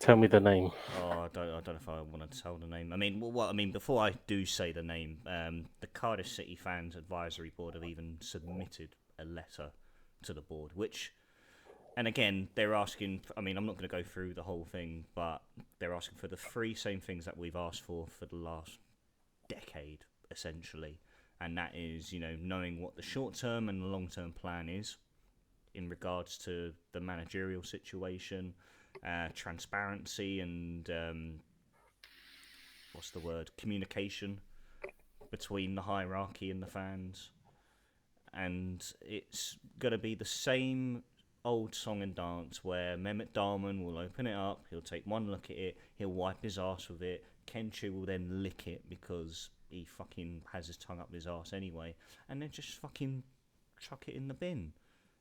S1: name.
S2: Oh, I don't know if I want to tell the name. I mean, what I mean before I do say the name, the Cardiff City Fans Advisory Board have even submitted a letter to the board, which, and again, they're asking. I mean, I'm not going to go through the whole thing, but they're asking for the three same things that we've asked for the last decade, essentially, and that is, knowing what the short term and the long term plan is in regards to the managerial situation, transparency, and what's the word? Communication between the hierarchy and the fans. And it's going to be the same old song and dance where Mehmet Darman will open it up, he'll take one look at it, he'll wipe his ass with it, Kenchu will then lick it because he fucking has his tongue up his ass anyway, and then just fucking chuck it in the bin.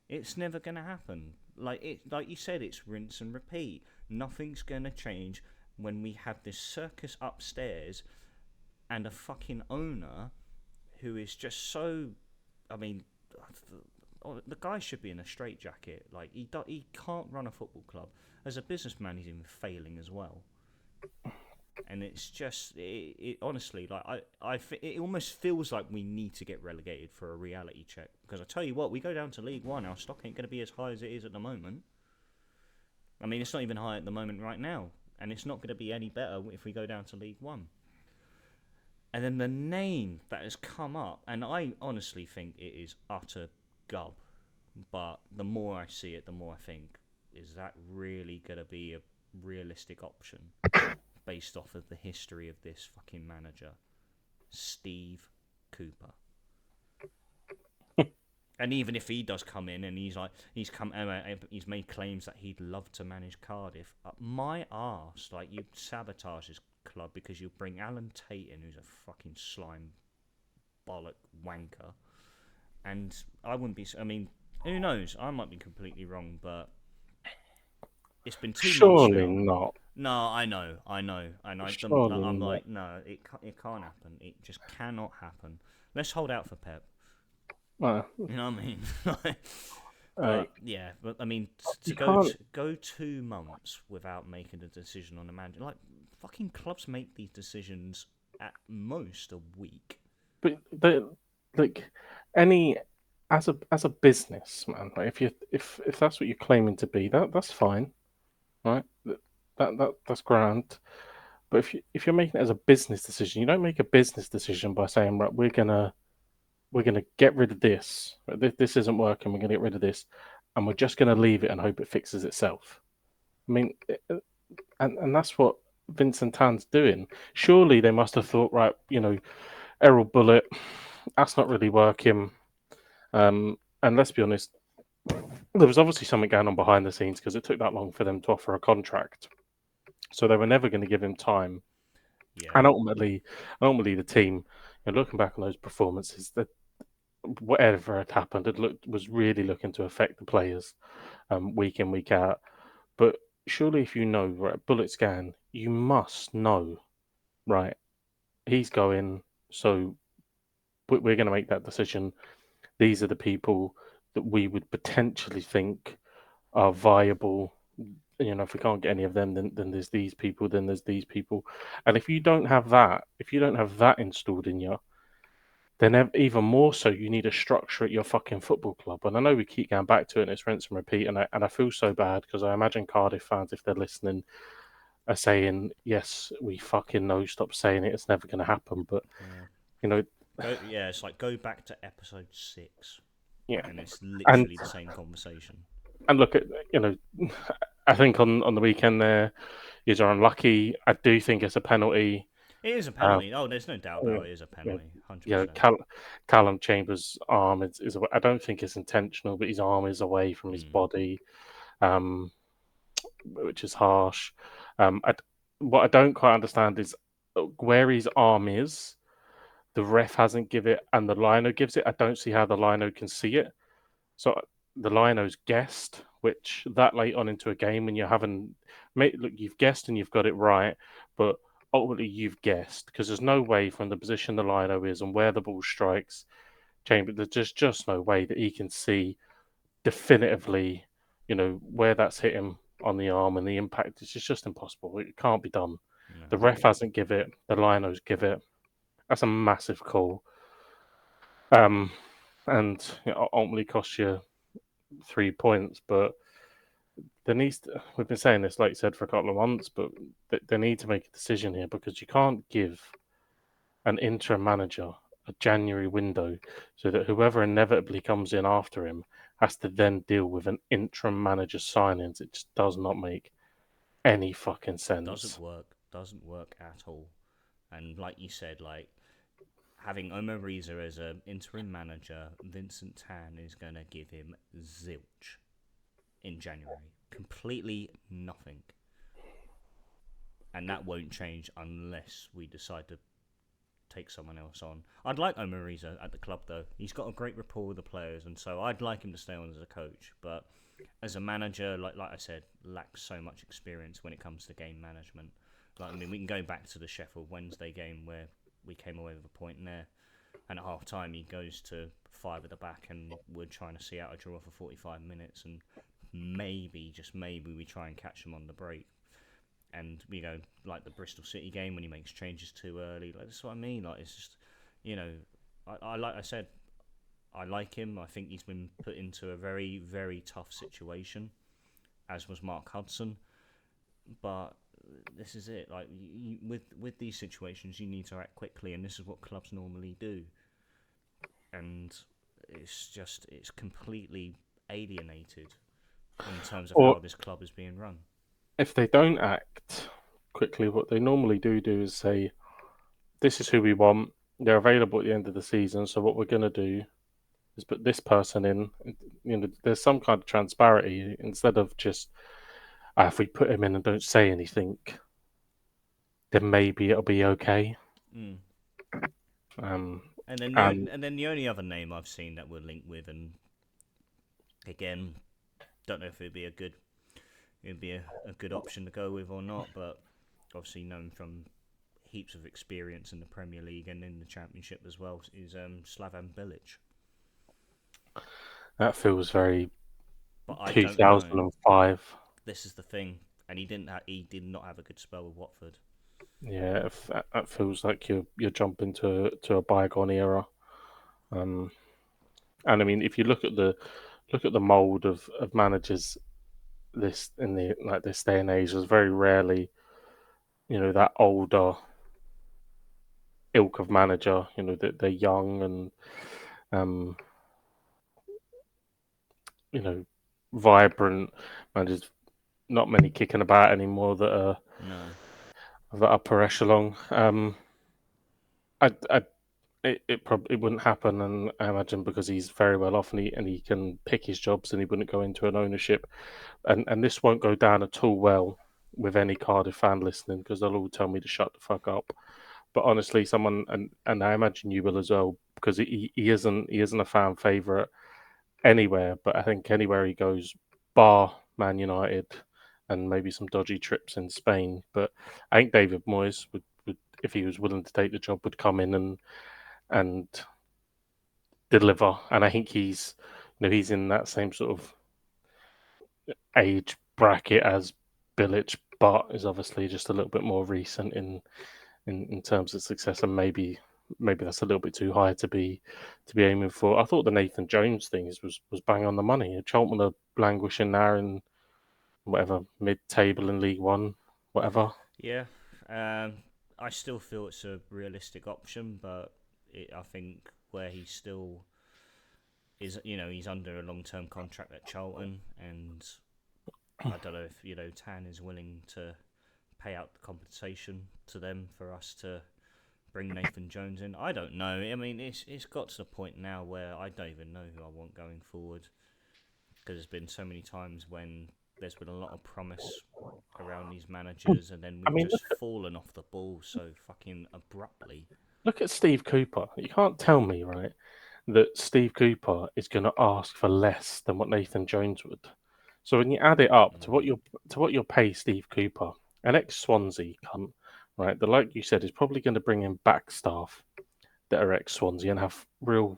S2: It's never gonna happen. Like you said, it's rinse and repeat. Nothing's gonna change when we have this circus upstairs and a fucking owner who is just so. I mean, the guy should be in a straitjacket. Like he can't run a football club. As a businessman, he's even failing as well. And it's just it honestly it almost feels like we need to get relegated for a reality check, because I tell you what, we go down to League One, our stock ain't going to be as high as it is at the moment. I mean, it's not even high at the moment right now, and it's not going to be any better if we go down to League One. And then the name that has come up, and I honestly think it is utter gub, but the more I see it, the more I think, is that really going to be a realistic option based off of the history of this fucking manager, Steve Cooper? And even if he does come in and he's made claims that he'd love to manage Cardiff, my arse, like, you sabotage his club because you bring Alan Tate in, who's a fucking slime bollock wanker, and I wouldn't be. I mean, who knows? I might be completely wrong, but it's been 2 months
S1: Surely
S2: now.
S1: not.
S2: No, I know.
S1: Surely
S2: I'm
S1: not.
S2: like, no, it can't happen. It just cannot happen. Let's hold out for Pep.
S1: Uh,
S2: You know what I mean?
S1: uh,
S2: But yeah, but I mean, to
S1: you can't.
S2: go 2 months without making a decision on a manager, like, fucking clubs make these decisions at most a week.
S1: But like any as a business man, like if that's what you're claiming to be, that's fine, right? That's grand. But if you're making it as a business decision, you don't make a business decision by saying, right, we're gonna get rid of this. Right, this isn't working. We're gonna get rid of this, and we're just gonna leave it and hope it fixes itself. I mean, and that's what Vincent Tan's doing. Surely they must have thought, right, Errol Bullet, that's not really working. And let's be honest, there was obviously something going on behind the scenes because it took that long for them to offer a contract. So they were never going to give him time.
S2: Yeah,
S1: And ultimately, the team, looking back on those performances, that whatever had happened, was really looking to affect the players, week in week out. But surely, if you know, right, bullet scan, you must know, right? He's going, so we're going to make that decision. These are the people that we would potentially think are viable. If we can't get any of them, then there's these people, then there's these people. And if you don't have that installed in you, then even more so, you need a structure at your fucking football club. And I know we keep going back to it, and it's rinse and repeat. And I feel so bad because I imagine Cardiff fans, if they're listening, are saying, "Yes, we fucking know. Stop saying it. It's never going to happen." But
S2: yeah.
S1: you know,
S2: It's like go back to episode 6,
S1: yeah.
S2: and it's
S1: And
S2: literally the same conversation.
S1: look at I think on the weekend there, you're unlucky. I do think it's a penalty.
S2: It is a
S1: Uh,
S2: penalty. Oh, there's no doubt
S1: yeah,
S2: about it. It is a
S1: yeah,
S2: penalty,
S1: you know,
S2: 100%.
S1: Callum Chambers' arm is I don't think it's intentional, but his arm is away from his
S2: Mm.
S1: body, um, which is harsh. What I don't quite understand is where his arm is. The ref hasn't give it, and the lino gives it. I don't see how the lino can see it. So the lino's guessed, which that late on into a game when you're having, mate, look, you've guessed and you've got it right, but ultimately you've guessed because there's no way from the position the lino is and where the ball strikes Chamber. There's just no way that he can see definitively, where that's hit him on the arm and the impact. It's just impossible. It can't be done.
S2: No.
S1: The ref hasn't give it. The linos give it. That's a massive call. Um, and ultimately cost you 3 points, but we've been saying this, like you said, for a couple of months, but they need to make a decision here because you can't give an interim manager a January window so that whoever inevitably comes in after him has to then deal with an interim manager signings. It just does not make any fucking
S2: Doesn't
S1: sense.
S2: work. Doesn't work at all. And like you said, like having Omer Reza as an interim manager, Vincent Tan is going to give him zilch in January. Completely nothing. And that won't change unless we decide to take someone else on. I'd like Omer Reza at the club, though. He's got a great rapport with the players, and so I'd like him to stay on as a coach. But as a manager, like I said, lacks so much experience when it comes to game management. Like, I mean, we can go back to the Sheffield Wednesday game where we came away with a point in there. And at half time, he goes to 5 at the back, and we're trying to see out a draw for 45 minutes. And maybe, just maybe, we try and catch him on the break. And, like the Bristol City game when he makes changes too early. Like, that's what I mean. Like, it's just, like I said, I like him. I think he's been put into a very, very tough situation, as was Mark Hudson. But this is it. Like with these situations, you need to act quickly, and this is what clubs normally do. And it's completely alienated in terms of
S1: Or
S2: how this club is being run.
S1: if they don't act quickly, what they normally do is say, "This is who we want. They're available at the end of the season. So what we're going to do is put this person in." There's some kind of transparency instead of just if we put him in and don't say anything, then maybe it'll be okay.
S2: Mm.
S1: Um,
S2: And then
S1: and
S2: the only other name I've seen that we're linked with, and again, don't know if it'd be a good option to go with or not, but obviously known from heaps of experience in the Premier League and in the Championship as well, is Slavan Bilic.
S1: that feels very
S2: But I don't know.
S1: 2005.
S2: This is the thing, and he did not have a good spell with Watford.
S1: Yeah, that feels like you're jumping to a bygone era. Um, and I mean, if you look at the mold of managers this in the like this day and age, there's very rarely that older ilk of manager. That they're young and um, you know vibrant managers. Not many kicking about anymore that are
S2: No.
S1: of the upper echelon. I it probably it wouldn't happen, and I imagine because he's very well off and he can pick his jobs and he wouldn't go into an ownership, and this won't go down at all well with any Cardiff fan listening because they'll all tell me to shut the fuck up. But honestly, someone and I imagine you will as well because he isn't a fan favorite anywhere, but I think anywhere he goes, bar Man United and maybe some dodgy trips in Spain. But I think David Moyes would if he was willing to take the job, would come in and deliver. And I think he's in that same sort of age bracket as Bilic, but is obviously just a little bit more recent in terms of success, and maybe that's a little bit too high to be aiming for. I thought the Nathan Jones things was bang on the money. Cheltenham are languishing now in whatever mid-table in League One, whatever.
S2: Yeah. I still feel it's a realistic option, but I think where he still is, he's under a long-term contract at Charlton, and I don't know if Tan is willing to pay out the compensation to them for us to bring Nathan Jones in. I don't know. I mean, it's got to the point now where I don't even know who I want going forward, because there's been so many times when there's been a lot of promise around these managers, and then
S1: I
S2: we've
S1: mean,
S2: just fallen off the ball so fucking abruptly.
S1: look at Steve Cooper. You can't tell me, right, that Steve Cooper is going to ask for less than what Nathan Jones would. So when you add it up
S2: Mm,
S1: to what you'll pay Steve Cooper, an ex Swansea cunt, right? That, like you said, is probably going to bring in back staff that are ex Swansea and have real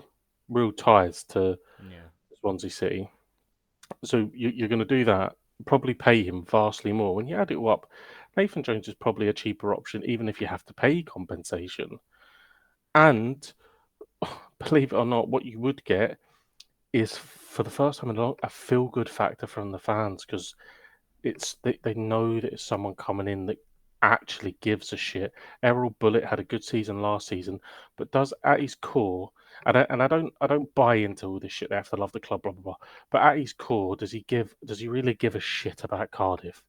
S1: ties to
S2: yeah,
S1: Swansea City. So you're going to do that, probably pay him vastly more. When you add it all up, Nathan Jones is probably a cheaper option, even if you have to pay compensation. And believe it or not, what you would get is for the first time in a long, a feel good factor from the fans because they know that it's someone coming in that actually gives a shit. Errol Bullitt had a good season last season, but does at his core, and I don't buy into all this shit. They have to love the club, blah blah blah. But at his core, does he really give a shit about Cardiff?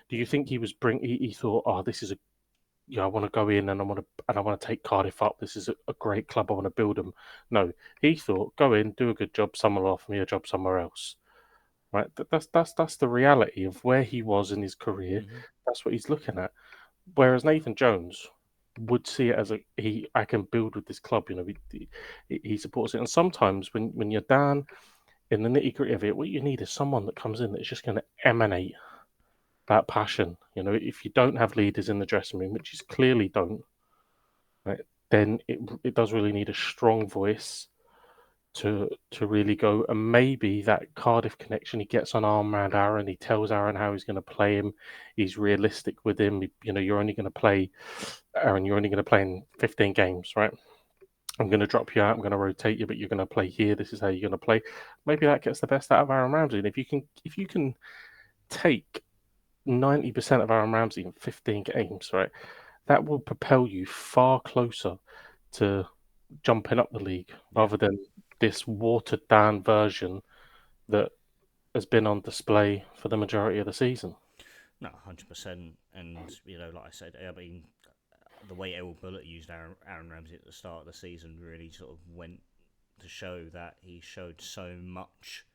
S1: Do you think he thought, oh, this is a I want to go in and I want to take Cardiff up. This is a great club. I want to build them. No, he thought, go in, do a good job. Someone will offer me a job somewhere else. Right? That's the reality of where he was in his career.
S2: hmm
S1: That's what he's looking at. Whereas Nathan Jones would see it as I can build with this club. He supports it. And sometimes when you're down in the nitty gritty of it, what you need is someone that comes in that's just going to emanate that passion. If you don't have leaders in the dressing room, which you clearly don't, right, then it does really need a strong voice to really go. And maybe that Cardiff connection, he gets on arm around Aaron, he tells Aaron how he's going to play him, he's realistic with him. You're only going to play Aaron, you're only going to play in 15 games, right? I'm going to drop you out. I'm going to rotate you, but you're going to play here. This is how you're going to play. Maybe that gets the best out of Aaron Ramsey. And if you can take 90% of Aaron Ramsey in 15 games, right, that will propel you far closer to jumping up the league
S2: yeah.
S1: rather than this watered down version that has been on display for the majority of the season.
S2: No, 100%. And, like I said, I mean, the way Errol Bullitt used Aaron Ramsey at the start of the season really sort of went to show that he showed so much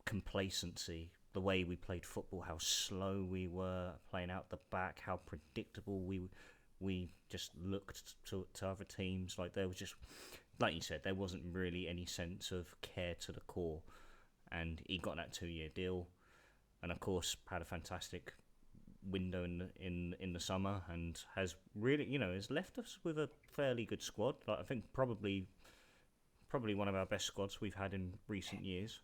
S2: complacency. The way we played football, how slow we were playing out the back, how predictable we just looked to other teams. Like there was just, like you said, there wasn't really any sense of care to the core. And he got that 2-year deal, and of course had a fantastic window in the summer, and has really has left us with a fairly good squad. Like I think probably one of our best squads we've had in recent years.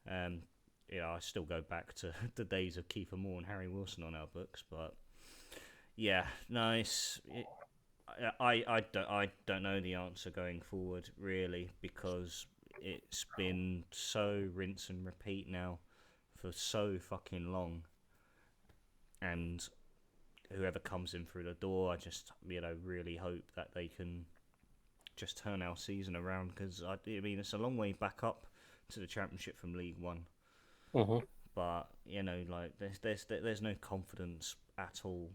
S2: Um, I still go back to the days of Kiefer Moore and Harry Wilson on our books, but Yeah, no, I don't know the answer going forward really, because it's been so rinse and repeat now for so fucking long, and whoever comes in through the door, I just really hope that they can just turn our season around, because I mean it's a long way back up to the Championship from League One,
S1: Hmm.
S2: but like there's no confidence at all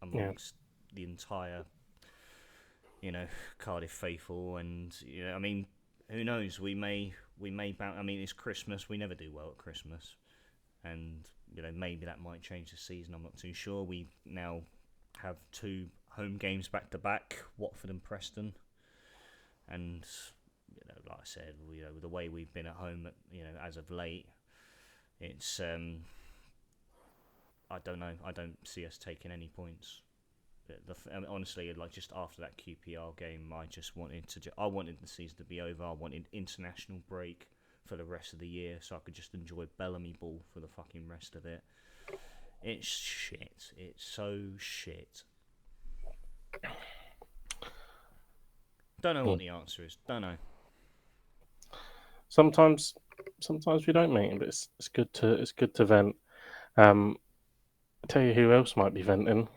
S1: Yeah,
S2: amongst the entire Cardiff faithful, and I mean, who knows? We may bounce. I mean, it's Christmas. We never do well at Christmas, and maybe that might change the season. I'm not too sure. We now have two home games back to back, Watford and Preston, and like I said, the way we've been at home, as of late, it's I don't know. I don't see us taking any points. Honestly, like just after that QPR game, I just I wanted the season to be over. I wanted international break for the rest of the year, so I could just enjoy Bellamy ball for the fucking rest of it. It's shit. It's so shit. Don't know
S1: yeah.
S2: what the answer is. Don't know.
S1: Sometimes, sometimes we don't, mate. But it's good to vent. Um, I tell you who else might be venting.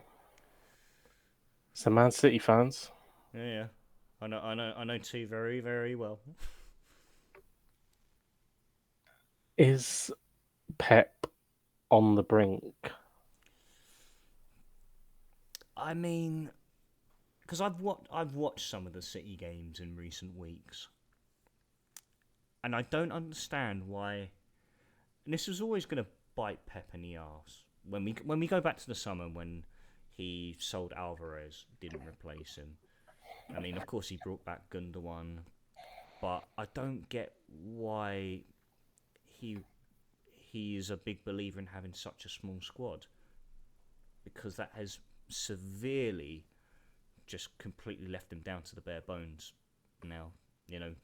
S1: It's the Man City fans.
S2: Yeah, yeah. I know two very, very well.
S1: Is Pep on the brink?
S2: I mean, because I've watched some of the City games in recent weeks, and I don't understand why. And this was always going to bite Pep in the arse when we go back to the summer when he sold Alvarez, didn't replace him. I mean, of course, he brought back Gundogan, but I don't get why he he is a big believer in having such a small squad, because that has severely just completely left him down to the bare bones now.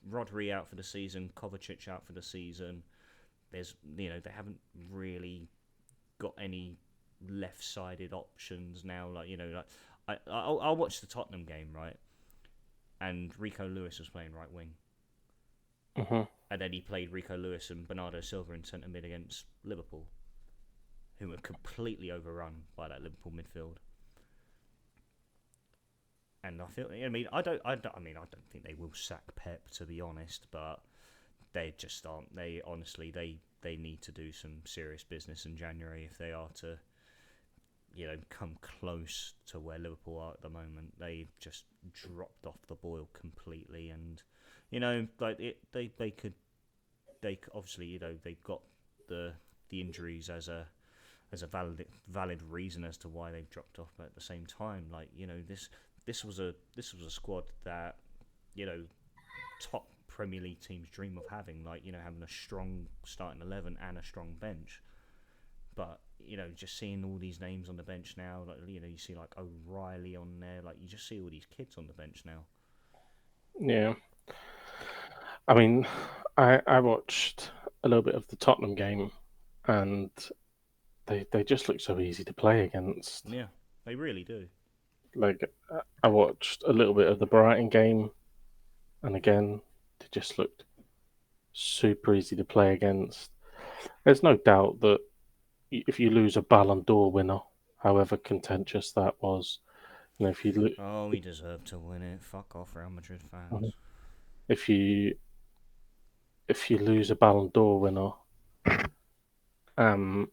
S2: Rodri out for the season, Kovacic out for the season. They haven't really got any left-sided options now. I'll watch the Tottenham game, right? And Rico Lewis was playing right wing,
S1: Hmm.
S2: and then he played Rico Lewis and Bernardo Silva in centre mid against Liverpool, who were completely overrun by that Liverpool midfield. And I don't think they will sack Pep, to be honest, but they just aren't. They honestly, they need to do some serious business in January if they are to, come close to where Liverpool are at the moment. They just dropped off the boil completely, and they obviously they got the injuries as a valid reason as to why they've dropped off, but at the same time, this was a squad that top Premier League teams dream of having, having a strong starting 11 and a strong bench. But just seeing all these names on the bench now, you see like O'Reilly on there, you just see all these kids on the bench now.
S1: Yeah. I mean, I watched a little bit of the Tottenham game, and they just look so easy to play against.
S2: Yeah, they really do.
S1: I watched a little bit of the Brighton game, and again, they just looked super easy to play against. There's no doubt that if you lose a Ballon d'Or winner, however contentious that was, if you
S2: Oh, he deserved to win it. Fuck off, Real Madrid fans.
S1: if you if you lose a Ballon d'Or winner, um,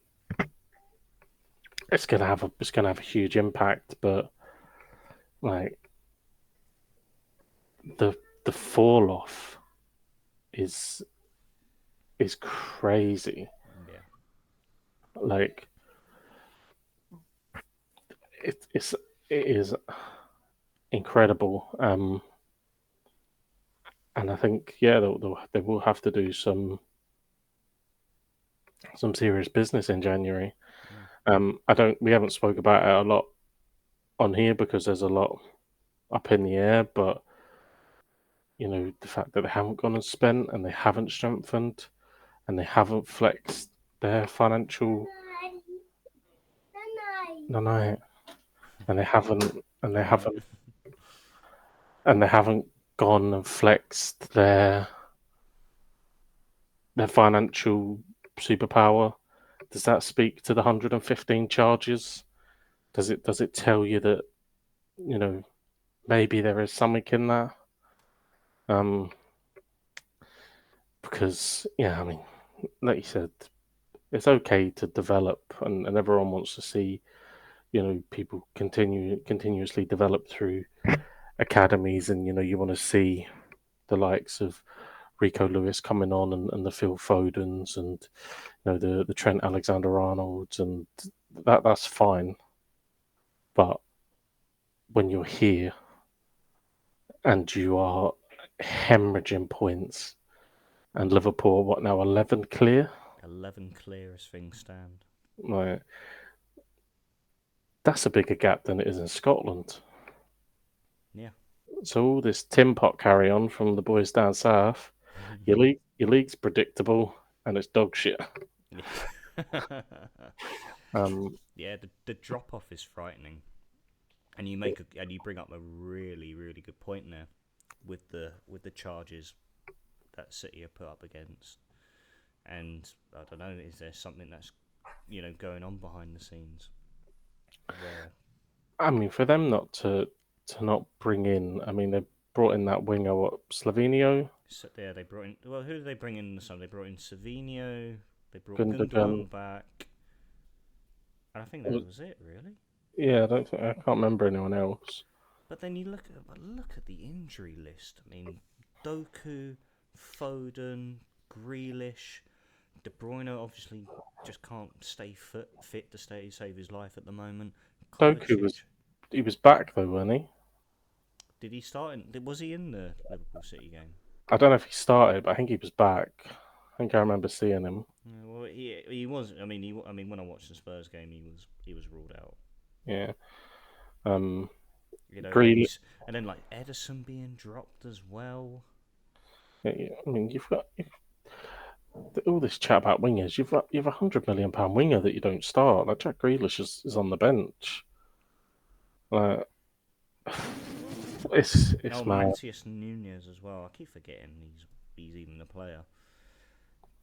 S1: it's gonna have a huge impact. But like the the fall off is is crazy.
S2: Yeah.
S1: Like it's it is incredible. And I think they will have to do some serious business in January.
S2: Mm.
S1: We haven't spoke about it a lot on here because there's a lot up in the air, but the fact that they haven't gone and spent and they haven't strengthened and they haven't flexed their financial. No, no. and they haven't, and they
S2: No.
S1: haven't, and they haven't gone and flexed their financial superpower. Does that speak to the 115 charges? Does it tell you that, you know, maybe there is something in that? Um, because yeah, I mean, like you said, it's okay to develop, and everyone wants to see, people continuously develop through academies, and you want to see the likes of Rico Lewis coming on, and the Phil Fodens, and the Trent Alexander-Arnolds, and that's fine. But when you're here and you are hemorrhaging points, and Liverpool, what now, 11 clear?
S2: 11 clear as things stand.
S1: Like, that's a bigger gap than it is in Scotland.
S2: Yeah.
S1: So all this tin pot carry on from the boys down south, your league's predictable and it's dog shit.
S2: Yeah.
S1: Um,
S2: Yeah, the drop off is frightening. And you bring up a really, really good point there with the charges that City are put up against. And I don't know, is there something that's going on behind the scenes where
S1: I mean, for them not to not bring in, I mean, they brought in that winger, what, Slovenia,
S2: so there they brought in? Well, who did they bring in? They brought in Savinho. They brought
S1: Gundogan.
S2: Gundogan back, and I think that was it really.
S1: Yeah, I can't remember anyone else.
S2: But then you look at the injury list. I mean, Doku, Foden, Grealish, De Bruyne obviously just can't stay fit to save his life at the moment.
S1: Doku
S2: Kovacic,
S1: he was back though, wasn't he?
S2: did he start? Was he in the Liverpool City game?
S1: I don't know if he started, but I think he was back. I think I remember seeing him.
S2: Yeah, well, he was. I mean, when I watched the Spurs game, he was ruled out.
S1: Yeah. Um,
S2: And then
S1: Grealish.
S2: like Edison being dropped as well.
S1: Yeah, I mean, you've got all this chat about wingers. You've £100 million winger that you don't start. Like Jack Grealish is on the bench. Like, it's
S2: Oh,
S1: mad.
S2: Mancius Nunez as well. I keep forgetting he's even a player.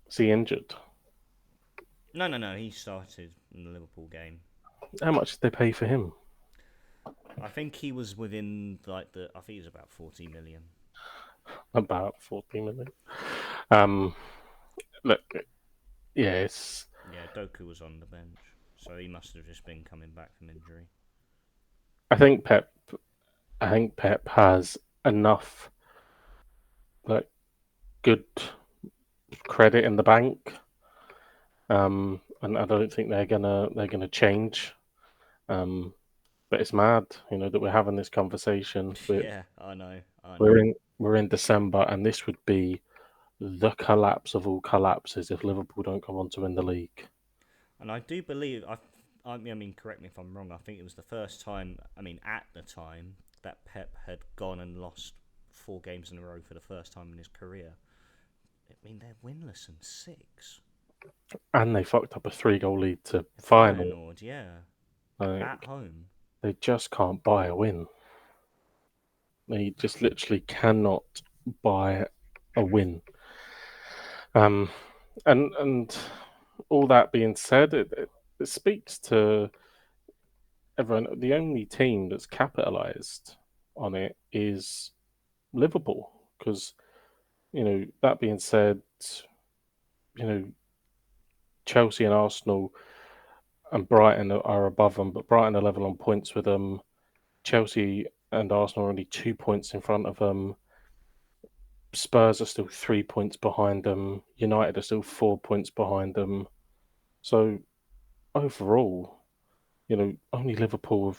S1: Is he injured?
S2: No. He started in the Liverpool game.
S1: How much did they pay for him?
S2: I think he was within I think he was about 40 million.
S1: About 14 million. Um, look, yeah,
S2: Yeah, Doku was on the bench, so he must have just been coming back from injury.
S1: I think Pep. I think Pep has enough like good credit in the bank, and I don't think they're gonna change. Um, but it's mad, that we're having this conversation.
S2: Yeah, I know.
S1: We're in December, and this would be the collapse of all collapses if Liverpool don't come on to win the league.
S2: And I do believe I mean, correct me if I'm wrong. I think it was the first time. I mean, at the time that Pep had gone and lost 4 games in a row for the first time in his career. I mean, they're winless in 6.
S1: And they fucked up a 3-goal lead to final.
S2: Feyenoord, yeah,
S1: Like,
S2: at home.
S1: they just can't buy a win. They just literally cannot buy a win. Um, and all that being said, it speaks to everyone. The only team that's capitalised on it is Liverpool, because that being said, you know Chelsea and Arsenal and Brighton are above them, but Brighton are level on points with them. Chelsea and Arsenal are only 2 points in front of them. Spurs are still 3 points behind them. United are still 4 points behind them. So overall, only Liverpool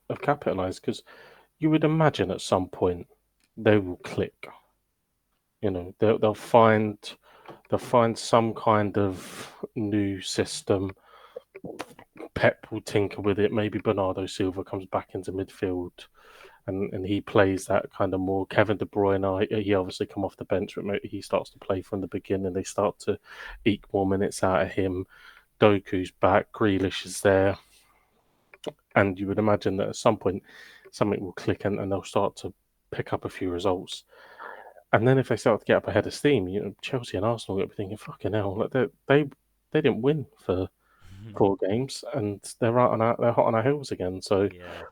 S1: have capitalised, because you would imagine at some point they will click. They'll find some kind of new system. Pep will tinker with it. Maybe Bernardo Silva comes back into midfield, and he plays that kind of more Kevin De Bruyne. He obviously come off the bench, but maybe he starts to play from the beginning. They start to eke more minutes out of him. Doku's back. Grealish is there. And you would imagine that at some point something will click and they'll start to pick up a few results. And then if they start to get up ahead of steam, Chelsea and Arsenal will be thinking, "Fucking hell!" Like they didn't win for 4 games, and they're hot on our heels again. So
S2: Yeah.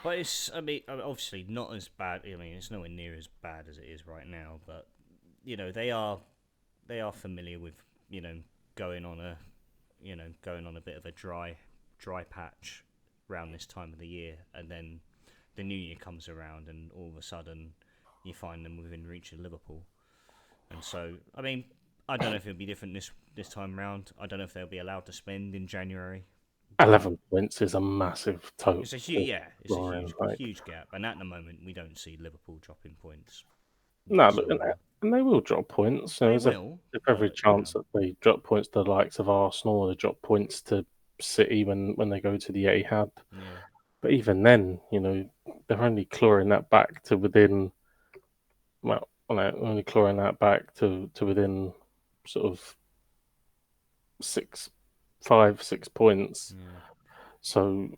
S2: But I mean, obviously not as bad. I mean, it's nowhere near as bad as it is right now. But they are familiar with you know going on a going on a bit of a dry patch around this time of the year, and then the new year comes around, and all of a sudden you find them within reach of Liverpool. And so, I mean, I don't know if it'll be different this time round. I don't know if they'll be allowed to spend in January, but
S1: 11 points is a massive total.
S2: it's a
S1: Scoring, like
S2: huge gap. And at the moment, we don't see Liverpool dropping points
S1: no, look,
S2: whatsoever.
S1: and they will drop points.
S2: They
S1: There's
S2: will,
S1: every
S2: but
S1: chance that they drop points to the likes of Arsenal, or they drop points to City when they go to the Etihad.
S2: yeah,
S1: But even then, they're only clawing that back to within. Only clawing that back to within sort of six, 5, 6 points.
S2: yeah,
S1: So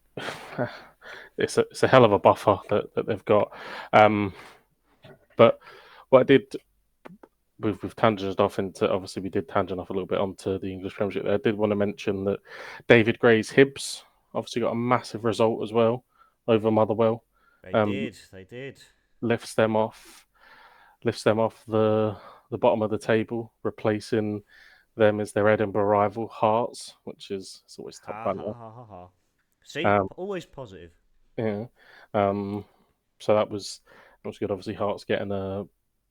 S1: it's a hell of a buffer that they've got. Um, but what I did, we've tangented off into, obviously we did tangent off a little bit onto the English Premiership there. I did want to mention that David Gray's Hibs obviously got a massive result as well over Motherwell. Um,
S2: they did.
S1: lifts them off the bottom of the table, replacing them as their Edinburgh rival Hearts, which is it's always top
S2: Ha ha
S1: banter.
S2: ha ha ha. See,
S1: Um,
S2: always positive.
S1: yeah. Um, so that was good. Obviously, Hearts getting a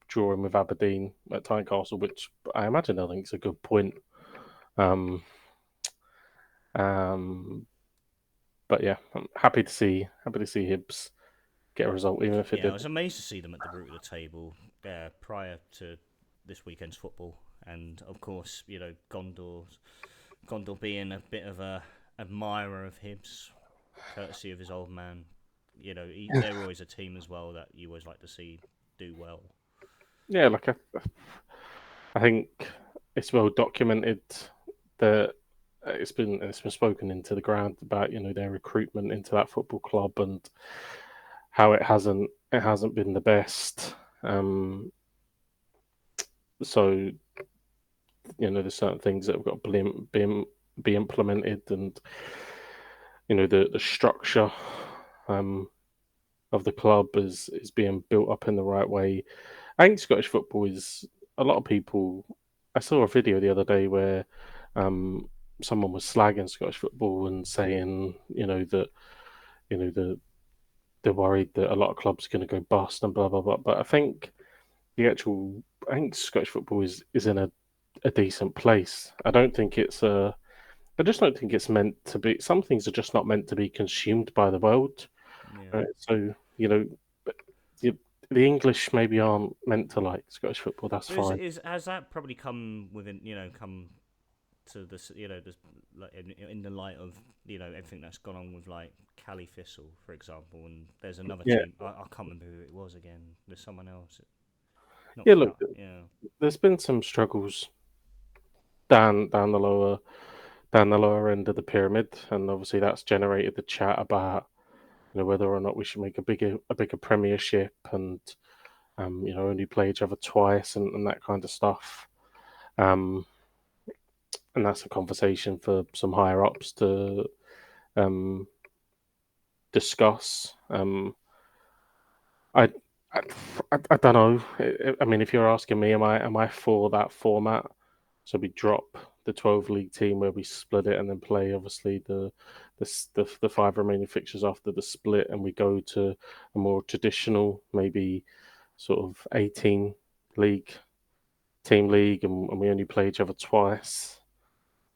S1: drawing with Aberdeen at Tynecastle, which I imagine I think is a good point. Um, um, but yeah, I'm happy to see Hibs get a result, even if it
S2: Yeah, I
S1: did.
S2: was amazed to see them at the root of the table prior to this weekend's football, and of course, Gondor being a bit of a admirer of Hibs, courtesy of his old man. They're always a team as well that you always like to see do well.
S1: Yeah, like I think it's well documented that it's been spoken into the ground about their recruitment into that football club and how it hasn't been the best. So there's certain things that have got to be implemented, and the structure um, of the club is being built up in the right way. I think Scottish football is a lot of people. I saw a video the other day where um, someone was slagging Scottish football and saying, that the they're worried that a lot of clubs are going to go bust and blah blah blah. But I think Scottish football is in a decent place. I just don't think it's meant to be. Some things are just not meant to be consumed by the world.
S2: Yeah.
S1: Right? So the, the English maybe aren't meant to like Scottish football. That's
S2: But is,
S1: fine.
S2: is has that probably come within come to this this like in the light of everything that's gone on with like Cali Thistle, for example, and there's another
S1: Yeah,
S2: team. I can't remember who it was again. There's someone else. Not
S1: yeah. Look,
S2: Cal. Yeah.
S1: there's been some struggles down the lower end of the pyramid, and obviously that's generated the chat about whether or not we should make a bigger Premiership and only play each other twice and that kind of stuff. Um, and that's a conversation for some higher ups to um, discuss. I, I, I don't know. I mean, if you're asking me, am I for that format? So we drop the 12 league team where we split it and then play obviously the five remaining fixtures after the split, and we go to a more traditional, maybe sort of 18 league team league, and we only play each other twice.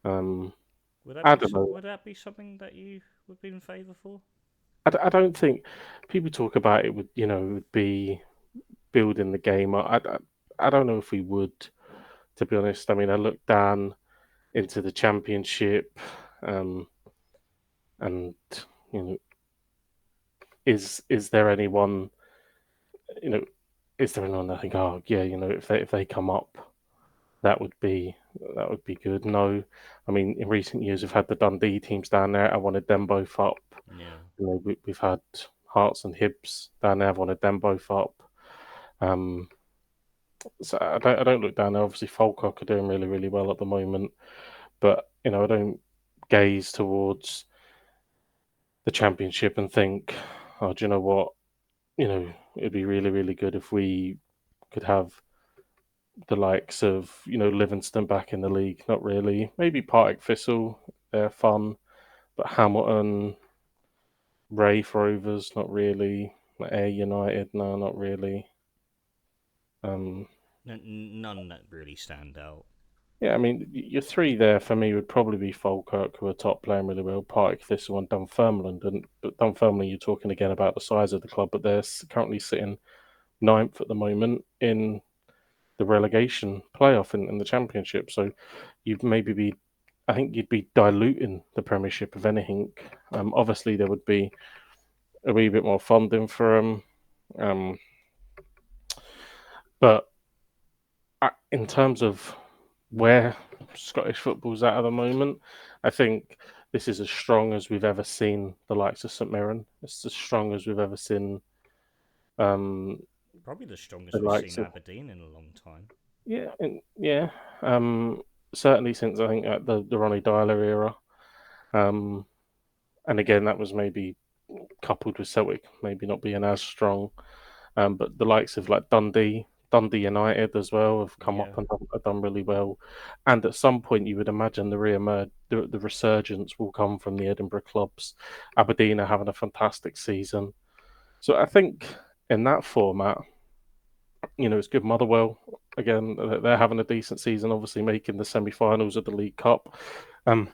S1: Um, I don't know.
S2: Would that be something that you would be in favour for?
S1: I don't think people talk about it would be building the game. I don't know if we would, to be honest. I mean, I look down into the championship, um, and you know, is there you know, anyone that think, oh yeah, if they come up, That would be good. No, I mean in recent years we've had the Dundee teams down there. I wanted them both up.
S2: Yeah.
S1: We've had Hearts and Hibs down there. I wanted them both up. Um, so I don't look down there. Obviously, Falkirk are doing really really well at the moment, but I don't gaze towards the Championship and think, oh, do you know what? It'd be really really good if we could have the likes of Livingston back in the league. Not really. Maybe Partick Thistle, they're fun, but Hamilton, Raith Rovers, not really. Ayr United, no, not really. Um,
S2: None that really stand out.
S1: yeah, I mean, your three there for me would probably be Falkirk, who are top playing really well, Partick Thistle, and Dunfermline. But Dunfermline, you're talking again about the size of the club, but they're currently sitting ninth at the moment in the relegation playoff in the Championship. So you'd maybe be, I think you'd be diluting the Premiership if anything. Obviously, there would be a wee bit more funding for them. But in terms of where Scottish football's at the moment, I think this is as strong as we've ever seen the likes of St Mirren. It's as strong as we've ever seen um,
S2: Probably the
S1: the
S2: strongest we've
S1: likes
S2: seen
S1: of
S2: Aberdeen in a long time.
S1: yeah. Certainly since I think the Ronnie Dyler era. Um, and again, that was maybe coupled with Celtic maybe not being as strong. But the likes of like Dundee United as well have come up
S2: Yeah.
S1: and have done really well. And at some point, you would imagine the resurgence will come from the Edinburgh clubs. Aberdeen are having a fantastic season. So I think in that format, it's good. Motherwell, again, they're having a decent season, obviously making the semi-finals of the League Cup. Um,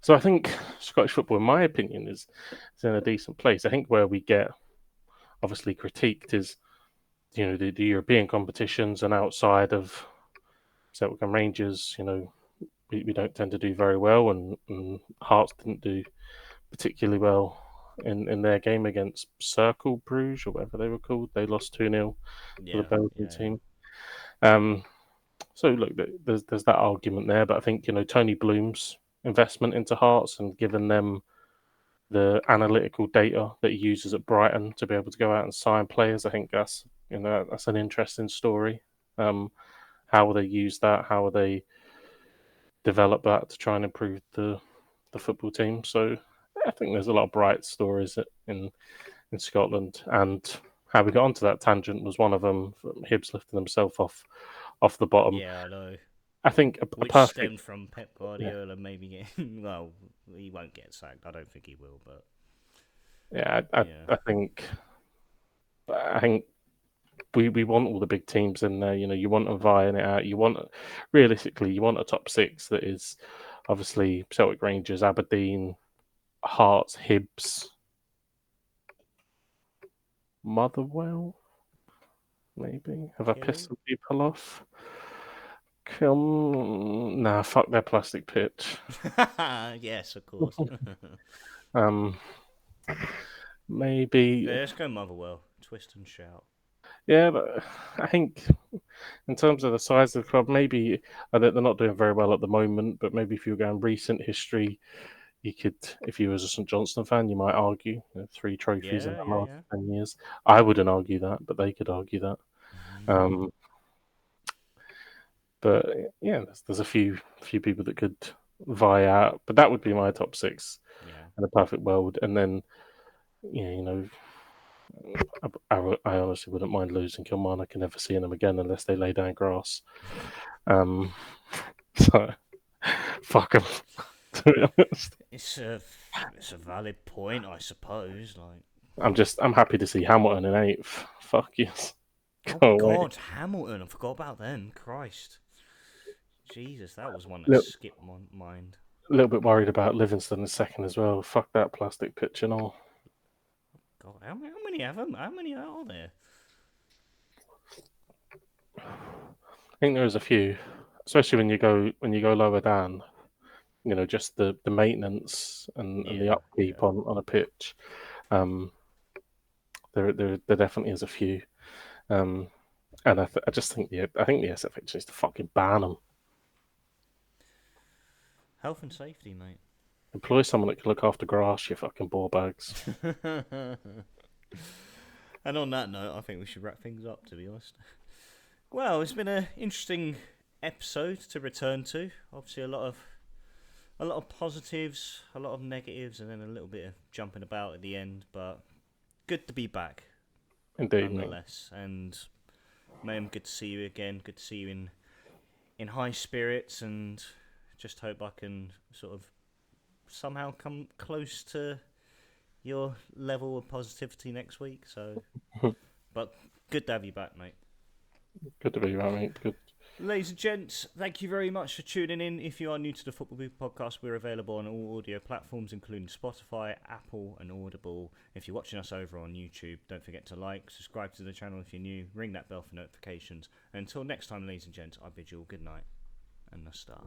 S1: so I think Scottish football, in my opinion, is in a decent place. I think where we get obviously critiqued is the European competitions, and outside of Celtic and Rangers, we don't tend to do very well, and Hearts didn't do particularly well in their game against Circle Bruges or whatever they were called. They lost 2-0 to the
S2: Yeah.
S1: Belgian
S2: Yeah.
S1: team. Um, so look, there's that argument there, but I think Tony Bloom's investment into Hearts and giving them the analytical data that he uses at Brighton to be able to go out and sign players. I think that's an interesting story. Um, how will they use that? How will they develop that to try and improve the football team? So I think there's a lot of bright stories in Scotland, and how we got onto that tangent was one of them. Hibs lifting himself off the bottom.
S2: Yeah, I know.
S1: I think a
S2: Which
S1: perfect.
S2: stemmed from Pep
S1: Yeah,
S2: Guardiola maybe getting. Well, he won't get sacked. I don't think he will, but
S1: yeah.
S2: yeah.
S1: I think we want all the big teams in there. You want them vying it out. Realistically, you want a top six that is obviously Celtic, Rangers, Aberdeen, Hearts, Hibs, Motherwell. Maybe have I pissed
S2: Killy?
S1: some people off? Nah, fuck their plastic pitch.
S2: Yes, of course.
S1: Um, maybe
S2: Yeah, let's go Motherwell. Twist and shout.
S1: yeah, but I think in terms of the size of the club, maybe they're not doing very well at the moment. But maybe if you were going recent history, you could, if you was a St Johnstone fan, you might argue 3 trophies in
S2: Yeah,
S1: the
S2: yeah,
S1: last
S2: yeah.
S1: 10 years. I wouldn't argue that, but they could argue that. Um, but yeah, there's a few people that could vie out, but that would be my top six
S2: Yeah.
S1: in a perfect world. And then yeah, I honestly wouldn't mind losing Kilmarnock and never seeing them again unless they lay down grass. Um, so fuck them. To be honest,
S2: It's a valid point, I suppose. Like,
S1: I'm happy to see Hamilton in eighth. Fuck yes,
S2: oh
S1: go away.
S2: God, Hamilton! I forgot about them. Christ, Jesus, that was one that
S1: Look,
S2: skipped my mind.
S1: a little bit worried about Livingston in second as well. Fuck that plastic pitch and all.
S2: God, how many have them? How many are there?
S1: I think there's a few, especially when you go lower down. Just the maintenance and the
S2: Yeah,
S1: upkeep
S2: yeah.
S1: on a pitch. Um, there definitely is a few. Um, And I just think I think the SFH needs to fucking ban them.
S2: Health and safety, mate.
S1: Employ someone that can look after grass, you fucking ball bags.
S2: And on that note, I think we should wrap things up, to be honest. Well, it's been an interesting episode to return to. Obviously, a lot of positives, a lot of negatives, and then a little bit of jumping about at the end. But good to be back,
S1: Indeed,
S2: nonetheless.
S1: mate.
S2: And mate, good to see you again. Good to see you in high spirits, and just hope I can sort of somehow come close to your level of positivity next week. So, but good to have you back, mate.
S1: Good to be back, mate. Good.
S2: Ladies and gents, thank you very much for tuning in. If you are new to the Football Podcast, we're available on all audio platforms, including Spotify, Apple, and Audible. If you're watching us over on YouTube, don't forget to like, subscribe to the channel if you're new, ring that bell for notifications. Until next time, ladies and gents, I bid you all good night and a star.